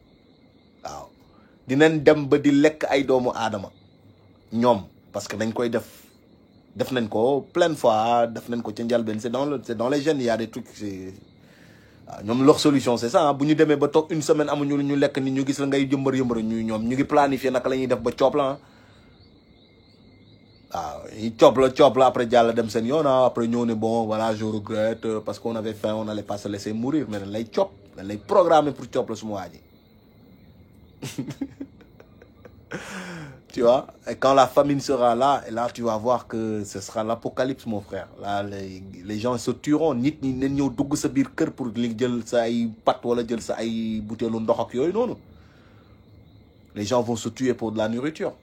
Dinañ dem ba di lekk ay doomu aadama ñoom parce que dañ koy def nañ ko plein fois, def nañ ko ci njalbeen. C'est dans les jeunes, il y a des trucs. ñoom leur solution c'est ça. Bu ñu demee ba toog une semaine amuñu lu ñu lekk ni ñu gis la ngay yëmbar ñu ngi planifier naka la ñuy def ba coop la. Ils coop la après jàll dem seen yoon. Après ñëw ne bon voilà je regrette parce qu'on avait faim, on n'allait pas se laisser mourir. Mais dañ lay coop, dañ lay programmer pour coop la suma waa ji. Tu vois, et quand la famine sera là, et là tu vas voir que ce sera l'apocalypse, mon frère. Là, les gens se tueront. Nit ñi nañ ñëw dugg sa biir kër pour li jël sa ay pat wala jël sa ay butéelu ndox ak yooyu noonu. Les gens vont se tuer pour de la nourriture.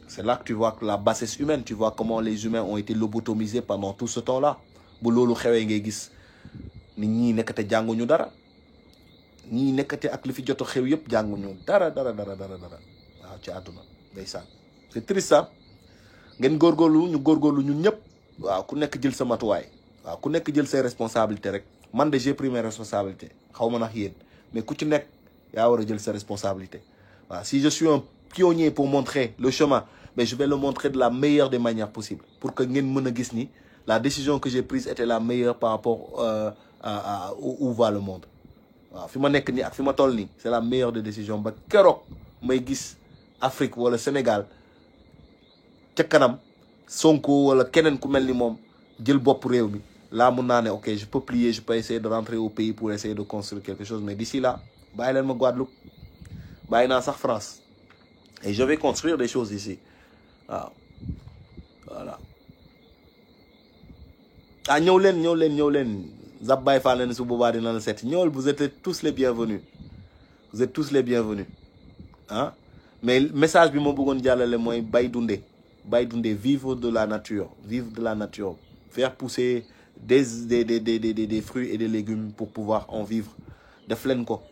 C'est là que tu vois que la bassesse humaine, tu vois comment les humains ont été lobotomisés pendant tout ce temps-là. Bu loolu xewee ngay gis nit ñi nekkate jànguñu dara. Ñi nekkate ak li fi jot a xew yëpp jànguñu dara. Ci àdduna ndeysaan. C'est triste ça. Ngeen góorgóorlu ñu góorgóorlu ñun ñëpp. Ku nekk jël sa matuwaay. Ku nekk jël ses responsabilités rek. Man de j'ai pris mes responsabilités. Xaw ma nax yéen mais ku ci nekk yaa war a jël sa responsabilité. Si je suis un pionnier pour montrer le chemin, mais je vais le montrer de la meilleure des manières possibles pour que ngeen mën a gis ni la décision que j'ai prise était la meilleure par rapport à où va le monde. Fi ma nekk nii ak fi ma toll nii c'est la meilleure des décisions. Ba keroog may gis Afrique wala Sénégal ca kanam Sonko wala keneen ku mel ni moom jël bopp réew mi là mun naa ne ok je peux plier, je peux essayer de rentrer au pays pour essayer de construire quelque chose. Mais d'ici là bàyyi leen ma Guadeloupe, bàyyi naa sax France et je vais construire des choses ici. Voilà. ñëw leen Zap Baye Fall leen su boobaa dina la seet ñëwal. Vous êtes tous les bienvenus. Mais message bi ma bëggoon jàllale mooy bay dundee vivre de la nature, faire pousser des fruits et des légumes pour pouvoir en vivre. def leen ko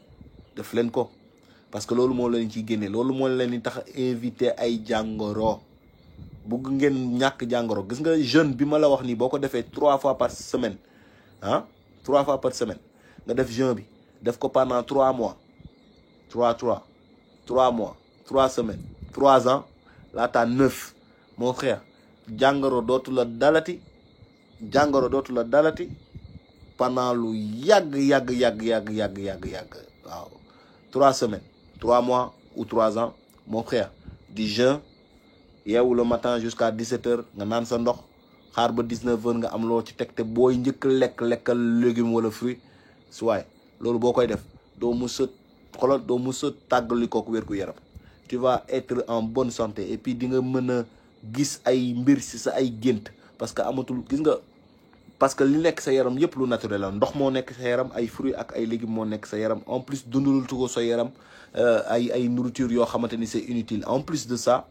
parce que loolu moo leen ciy génne, loolu moo leen di tax invité ay jàngoro. Bëgg ngeen ñàkk jàngoro. Gis nga jeûne bi ma la wax nii boo ko defee 3 fois par semaine 3 fois par semaine nga def jeûne bi def ko pendant 3 mois 3 mois 3 semaines 3 ans là t'as 9. Mon frère jàngoro dootu la dalati pendant lu yàgg 3 semaines 3 mois ou 3 ans mon frère. Du jeûne yeewu le matin jusqu'à 17h nga naan sa ndox xaar ba 19h nga am loo ci teg te booy njëkk lekkal légume wala fruit suwaay loolu boo koy def doo mus a tàggali kooku wér gu yaram. Tu vas être en bonne santé et puis di nga mën a gis ay mbir ci sa ay gént parce que amatul gis nga parce que li nekk sa yaram yëpp lu naturel la. Ndox moo nekk sa yaram, ay fruits ak ay légumes moo nekk sa yaram. En plus dundalul ko sa yaram ay nourriture yoo xamante ni c'est inutile. En plus de ça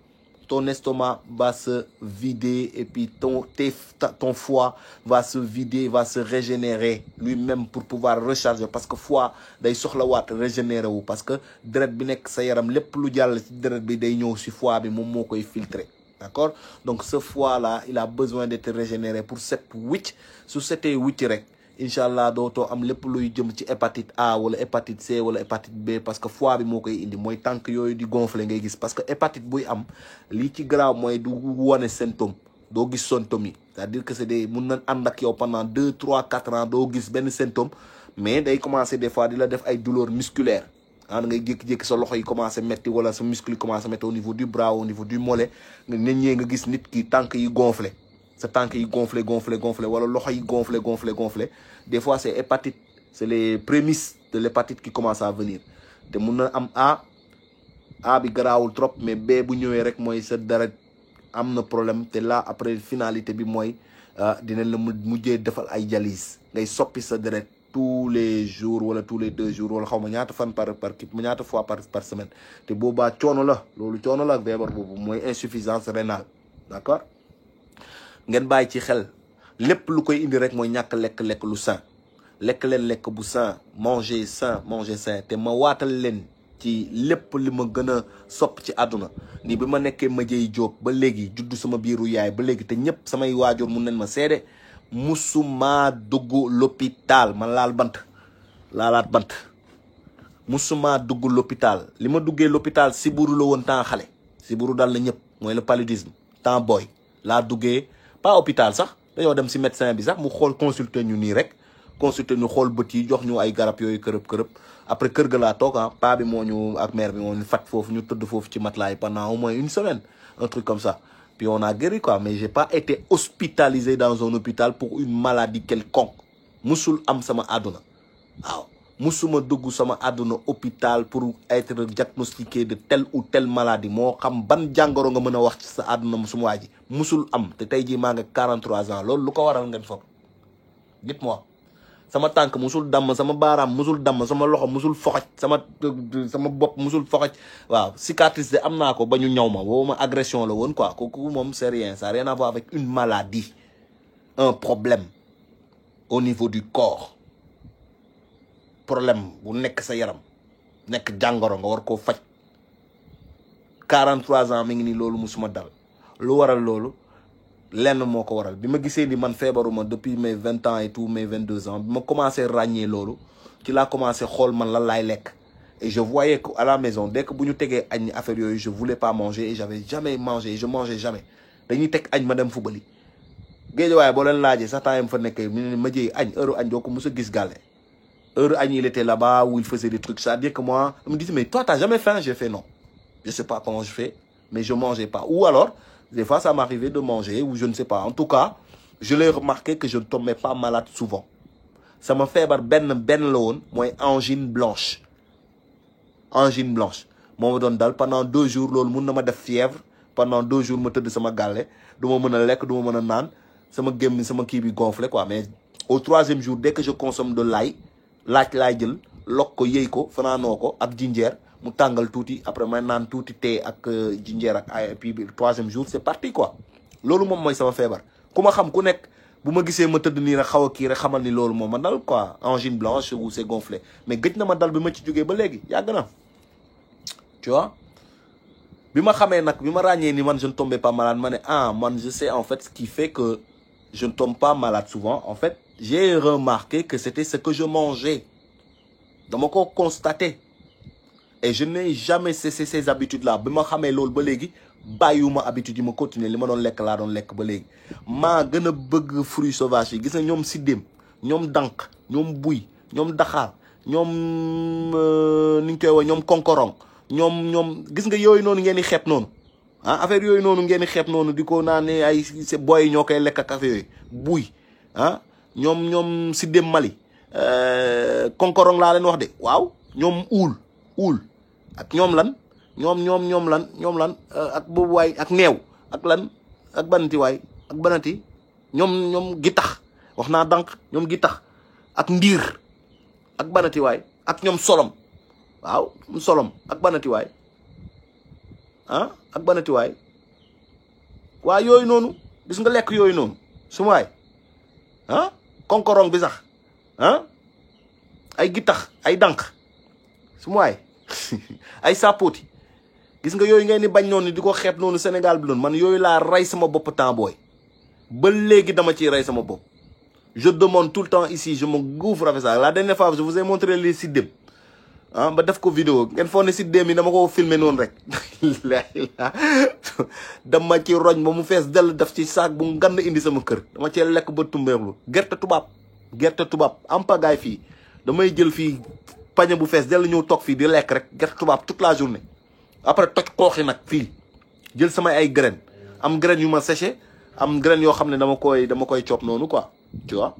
ton estomac va se vider et puis ton foie va se vider, va se régénérer lui-même pour pouvoir recharger parce que foie day soxlawaat régénérer wu parce que deret bi nekk sa yaram lépp lu jàll ci deret bi day ñëw ci foie bi moom moo koy filtrer. D'accord? Donc ce foie-là, il a besoin d'être régénéré pour set wicc su setee wicc rek Inch'Allah dootoo am lépp luy jëm ci hépatite A wala hépatite C wala hépatite B parce que foie bi moo koy indi mooy tànk yooyu di gonfler ngay gis parce que hépatite buy am lii ci grave mooy du wone symptôme doo gis symptômes yi c'est-à-dire que c'est des mun na ànd ak yow pendant 2, 3, 4 ans doo gis benn symptôme mais day commencer des fois di la def ay douleurs musculaires da ngay jékki-jékki sa loxo yi commencé metti wala sa muscle yi commencé metti au niveau du bras au niveau du mollet nga ñëwee nga gis nit ki tànk yi gonflé sa tànk yi gonflé wala loxo yi gonflé des fois c'est hépatite c'est les prémices de l'hépatite qui commencent à venir te mun na am A bi garaawul trop mais B bu ñëwee rek mooy sa deret am na problème te là après finalité bi mooy dinañ la mujjee defal ay dialyse ngay soppi sa deret tous les jours wala tous les 2 jours wala xaw ma ñaata fan par ñaata fois par semaine te boobaa coono la loolu coono la feebar boobu mooy insuffisance rénale d'accord ngeen bàyyi ci xel lépp lu koy indi rek mooy ñàkk lekk lu sain lekk leen lekk bu sain manger sain te ma waatal leen ci lépp li ma gën a sopp ci àdduna ni bi ma nekkee ma jëy jóob ba léegi juddu sama biiru yaay ba léegi te ñëpp samay waajur mun nañ ma seede musuma dugg l'hôpital ma laalaat bant musuma dugg l'hôpital li ma duggee l'hôpital siburu la woon temps xale siburu dal na ñëpp mooy le paludisme temps booy laa duggee pas hôpital sax dañoo dem si médecin bi sax mu xool consulter ñu nii rek consulter ñu xool bët yi jox ñu ay garab yooyu kërëb après kër ga laa toog paa bi moo ñu ak mère bi moo ñu fat foofu ñu tëdd foofu ci matelas yi pendant au moins 1 semaine un truc comme ça puis on a guéri quoi mais j'ai pas été hospitalisé dans un hôpital pour une maladie quelconque musul am sama àdduna waaw musuma dugg sama àdduna hôpital pour être diagnostiqué de telle ou telle maladie moo xam ban jàngoro nga mën a wax ci sa àdduna musuma waa ji musul am te tey jii maa nga 43 ans loolu lu ko waral ngeen foog dites-moi sama tànk musul damm sama baaraam musul damm sama loxo musul foxoj sama bopp musul foxoj waaw cicatrice de am naa ko ba ñu ñaw ma woo ma agression la woon quoi kooku moom c'est rien ça n'a rien à voir avec une maladie un problème au niveau du corps problème bu nekk sa yaram nekk jàngoro nga war koo faj 43 ans mi ngi nii loolu musuma dal lu waral loolu lenn moo ko waral bi ma gisee ni man feebaruma depuis mes 20 ans et tout mes 22 ans bi ma commencé ràññee loolu ci laa commencé xool man lan laay lekk et je voyais que à la maison dès que bu ñu tegee añ affaire yooyu je voulais pas manger et j'avais jamais mangé et je mangeais jamais dañuy teg añ ma dem fubali Géejawaay boo leen laajee sax temps yam fa nekkee ma jëy añ heure añ doo ko mos a gis gàlle heure añ il était là-bas où il faisait des trucs c'est-à-dire que moi on me dit mais toi t'as jamais faim? J'ai fait non je sais pas comment je fais mais je mangeais pas ou alors des fois ça m'arrivait de manger ou je ne sais pas en tout cas je l'ai remarqué que je ne tombais pas malade souvent sama feebar benn la woon mooy angine blanche moo ma doon dal pendant 2 jours loolu mun na ma def fièvre pendant 2 jours ma tëdd sama gàlle du ma mën a lekk du ma mën a naan sama gémmi sama kii bi gonflé quoi mais au 3e jour dès que je consomme de l'ail laaj laay jël lokk ko yëy ko fanaanoo ko ak jinjeer mu tàngal tuuti après may naan tuuti thé ak jinjeer ak ay et puis 3e jour c'est parti quoi loolu moom mooy sama feebar ku ma xam ku nekk bu ma gisee ma tëdd nii rek xaw a kii rek xamal ni loolu moom ma dal quoi angine blanche ou c'est gonflé mais gëj na ma dal bi ma ci jógee ba léegi yàgg na tu vois bi ma xamee nag bi ma ràññee ni man je ne tombais pas malade ma ne man je sais en fait ce qui fait que je ne tombe pas malade souvent en fait j'ai remarqué que c'était ce que je mangeais dama ko constaté et je n'ai jamais cessé ces habitudes-là bi ma xamee loolu ba léegi bàyyiwuma habitude yi ma continuer li ma doon lekk laa doon lekk ba léegi maa gën a bëgg fruits sauvages yi gis na ñoom siddéem ñoom dànq ñoom buy ñoom daxaar ñoom ni ñu koy wax ñoom konkorong ñoom gis nga yooyu noonu ngeen di xeeb noonu affaire yooyu noonu ngeen di xeeb noonu di ko naan ne ay boy ñoo koy lekk ak affaire yooyu buy ñoom siddéem Mali konkorong laa leen wax de waaw ñoom uul ak ñoom lan ak boobu waay ak neew ak lan ak banati waay ak banati ñoom gittax wax naa dànq ñoom gittax ak ndiir ak banati waay ak ñoom solom waaw solom ak banati waay ak banati waay waa yooyu noonu gis nga lekk yooyu noonu su maay ah konkorong bi sax ah ay gittax ay dànq su maay ay sapoti gis nga yooyu ngeen ni bañ noonu di ko xeeb noonu Sénégal bi noonu man yooyu laa rey sama bopp temps booy ba léegi dama ciy rey sama bopp je demande tout le temps ici je me gouffre avec ça la dernière fois je vous ai montré les siddem ah ba def ko vidéo ngeen foog ne siddem yi dama ko filmer noonu rek dama ci roñ ba mu fees dell def ci saak bu ngan indi sama kër dama cee lekk ba tumbeerlu gerte tubaab am pagaay fii damay jël fii pañe bu fees dell ñëw toog fii di lekk rek gerte tubaab toute la journée après toj xooxi nag fii jël samay ay graines am graines yu ma séché am graines yoo xam ne dama koy coop noonu quoi tu vois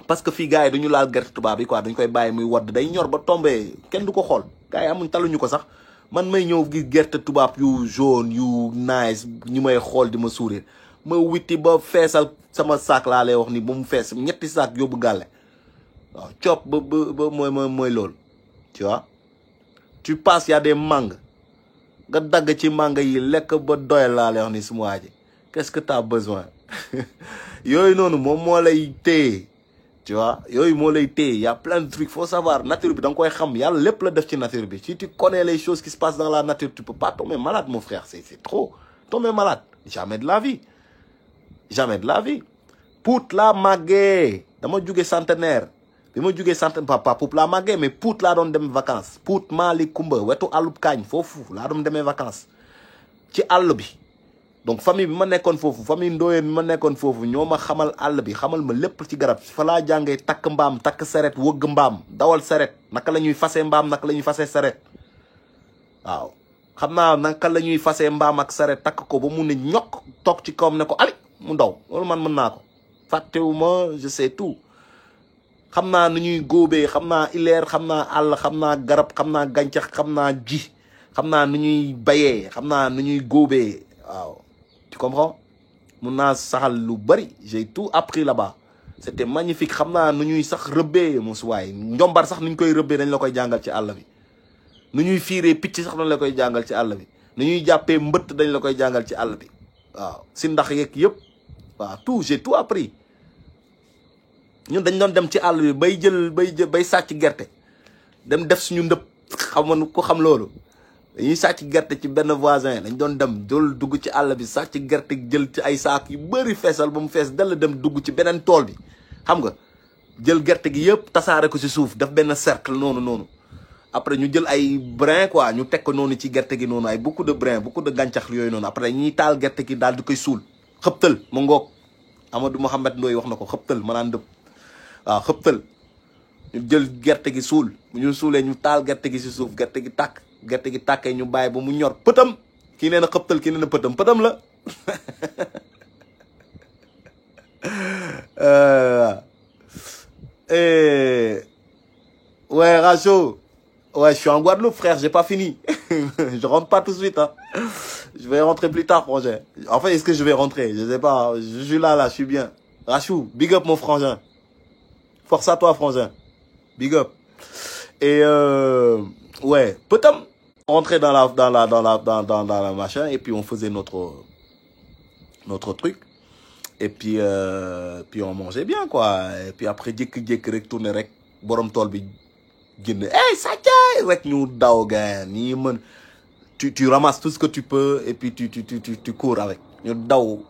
parce que fii gars yi duñu laal gerte tubaab yi quoi dañ koy bàyyi muy wadd day ñor ba tombé kenn du ko xool gars yi amuñ taluñu ko sax man may ñëw gis gerte tubaab yu jaune yu nice ñu may xool di ma sourire ma witti ba feesal sama saak laa lay wax ni ba mu fees ñetti saak yóbbu gàlle waaw coop ba mooy loolu tu vois tu passes y a des mangues nga dagg ci mangue yi lekk ba doyal laa lay wax ni suma waa ji qu'est-ce que t'as besoin yooyu noonu moom moo lay téye tu vois yooyu moo lay téye y a plein de trucs faut savoir nature bi da nga koy xam yàlla lépp la def ci nature bi si tu connais les choses qui se passent dans la nature tu peux pas tomber malade mon frère c'est trop tomber malade jamais de la vie Pout laa màggee dama jóge centenaire bi ma jógee centenaire pas Pout laa màggee mais Pout laa doon dem vacances Pout Mali Kumba wetu àllub kaañ foofu laa doon demee vacances ci àll bi donc famille bi ma nekkoon foofu famille Ndoyeen bi ma nekkoon foofu ñoo ma xamal àll bi xamal ma lépp ci garab fa laa jàngee takk mbaam takk seret wëgg mbaam dawal seret naka la ñuy fasee mbaam naka la ñuy fasee seret waaw xam naa naka la ñuy fasee mbaam ak seret takk ko ba mu ne ñokk toog ci kawam ne ko ali mu ndaw loolu man mën naa ko fàttewuma je sais tout xam naa nu ñuy góobee xam naa ileer xam naa àll xam naa garab xam naa gàncax xam naa ji xam naa nu ñuy bayee xam naa nu ñuy góobee waaw tu comprends mun naa saxal lu bari j'ai tout appris là-bas c'était magnifique xam naa nu ñuy sax rëbbee mosuwaay njombar sax nu ñu koy rëbbee dañ la koy jàngal ci àll bi nu ñuy fiiree picc sax dañ la koy jàngal ci àll bi nu ñuy jàppee mbëtt dañ la koy jàngal ci àll bi waaw si ndax yeeg yëpp waaw tout j'ai tout appris ñun dañ doon dem ci àll bi bay sàcc gerte dem def suñu ndëpp xam nga ko xam loolu dañuy sàcc gerte ci benn voisin dañ doon dem jël dugg ci àll bi sàcc gerte jël ci ay saak yu bëri feesal ba mu fees dell dem dugg ci beneen tool bi xam nga jël gerte gi yëpp tasaare ko ci suuf def benn cercle noonu après ñu jël ay brin quoi ñu teg ko noonu ci gerte gi noonu ay beaucoup de brin beaucoup de gàncax yooyu noonu après ñuy taal gerte gi daal di koy suul xëptal ma ngoog Amadou Mohamed Ndoye wax na ko xëptal ma naan dëpp waaw xëptal ñu jël gerte gi suul bu ñu suulee ñu taal gerte gi ci suuf gerte gi tàkk gerte gi tàkkee ñu bàyyi ba mu ñor pëtam kii nee na xëptal kii nee na pëtam la ouais Racho ouais je suis en Guadeloupe frère j'ai pas fini je rentre pas tout de suite hein. Je vais rentrer plus tard frangin enfin est-ce que je vais rentrer je sais pas je suis là je suis bien Rachou big up mon frangin force à toi frangin big up et ouais pëtam on rentrait dans la machin et puis on faisait notre truc et puis on mangeait bien quoi et puis après jékki-jékki rek tourner rek borom tool bi génn hey sàccaay rek ñu daw gain nii mën tu ramasses tout ce que tu peux et puis tu cours avec ñu daw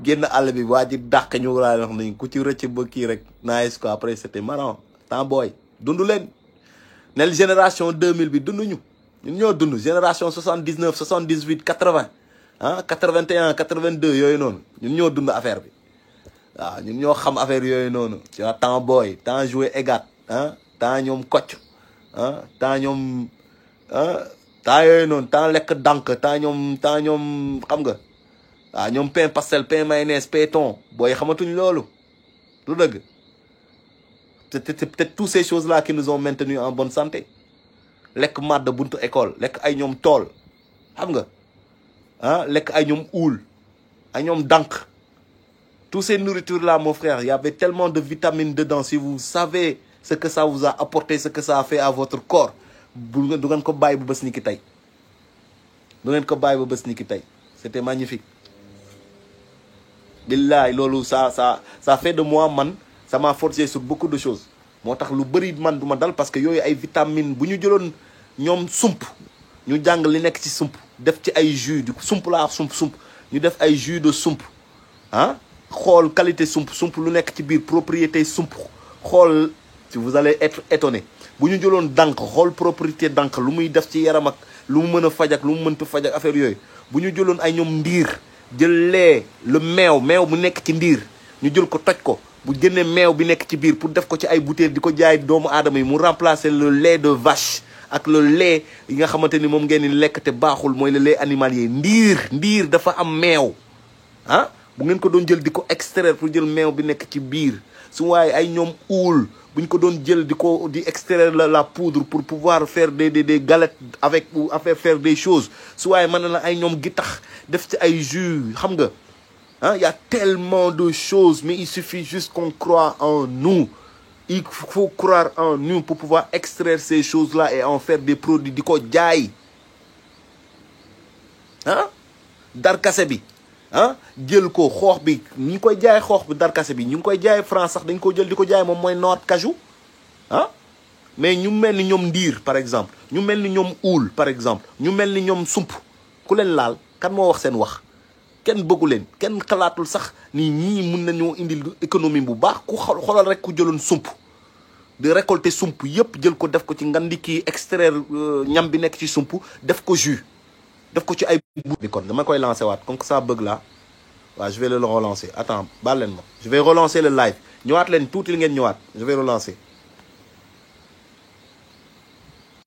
génn àll bi waa ji dàq ñu laa wax nañ ku ci rëcc ba kii rek nice quoi après c'était marrant temps booy dundu leen nel génération 2000 bi dunduñu ñun ñoo dund génération 79 78 80 ah 81 82 yooyu noonu ñun ñoo dund affaire bi waaw ñun ñoo xam affaire yooyu noonu tu vois temps booy temps jouer égat ah temps ñoom kocc ah temps ñoom ah temps yooyu noonu temps lekk dànk temps ñoom xam nga waaw ñoom pain pastel pain mayonnaise pain thon booy xamatuñ loolu lu dëgg c'est peut-être toutes ces choses là qui nous ont maintenus en bonne santé lekk màdd buntu école lekk ay ñoom tool xam nga ah lekk ay ñoom uul ay ñoom dànk tous ces nourritures là mon frère il y avait tellement de vitamines dedans si vous savez ce que ça vous a apporté ce que ça a fait à votre corps du ngeen ko bàyyi bu bés ni ki tey du ngeen ko bàyyi bu bés ni ki tey c'était magnifique billaay loolu ça fait de moi man ça m'a forcé sur beaucoup de choses moo tax lu bëri man du ma dal parce que yooyu ay vitamine bu ñu jëloon ñoom sump ñu jàng li nekk ci sump def ci ay jus du sump laa sump ñu def ay jus de sump ah xool qualité sump lu nekk ci biir propriété sump xool si vous allez être étonné bu ñu jëloon dànk xool propriété dànk lu muy def ci yaram ak lu mu mën a faj ak lu mu mënta faj ak affaire yooyu bu ñu jëloon ay ñoom ndiir jël lee le meew bu nekk ci ndiir ñu jël ko toj ko bu génnee meew bi nekk ci biir pour def ko ci ay bouteilles di ko jaay doomu aadama yi mu remplacer le lait de vache ak le lait yi nga xamante ni moom ngeen di lekk te baaxul mooy le lait animalier ndiir dafa am meew ah bu ngeen ko doon jël di ko extraire pour jël meew bi nekk ci biir su waaye ay ñoom uul bu ñu ko doon jël di extraire la poudre pour pouvoir faire des galettes avec ou faire des choses su waaye mën na la ay ñoom gi tax def ci ay jus xam nga ah y a tellement de choses mais il suffit juste qu'on croit en nous il faut croire en nous pour pouvoir extraire ces choses-là et en faire des produits di ko jaay ah darkase bi ah jël ko xoox bi ñu ngi koy jaay xoox bi darkase bi ñu ngi koy jaay France sax dañ ko jël di ko jaay moom mooy noix de cajou ah mais ñu mel ni ñoom ndiir par exemple ñu mel ni ñoom uul par exemple ñu mel ni ñoom sump ku leen laal kan moo wax seen wax kenn bëggu leen kenn xalaatul sax ni ñii mun nañoo indil économie bu baax ku xoolal rek ku jëloon sump di récolter sump yëpp jël ko def ko ci ngandi kii extraire ñam bi nekk ci sump def ko jus def ko ci ay bi kon dama koy lancer waat comme que ça bëgg la waaw je vais le relancer attends baal leen ma je vais relancer le live ñëwaat leen tuuti li ngeen ñëwaat je vais relancer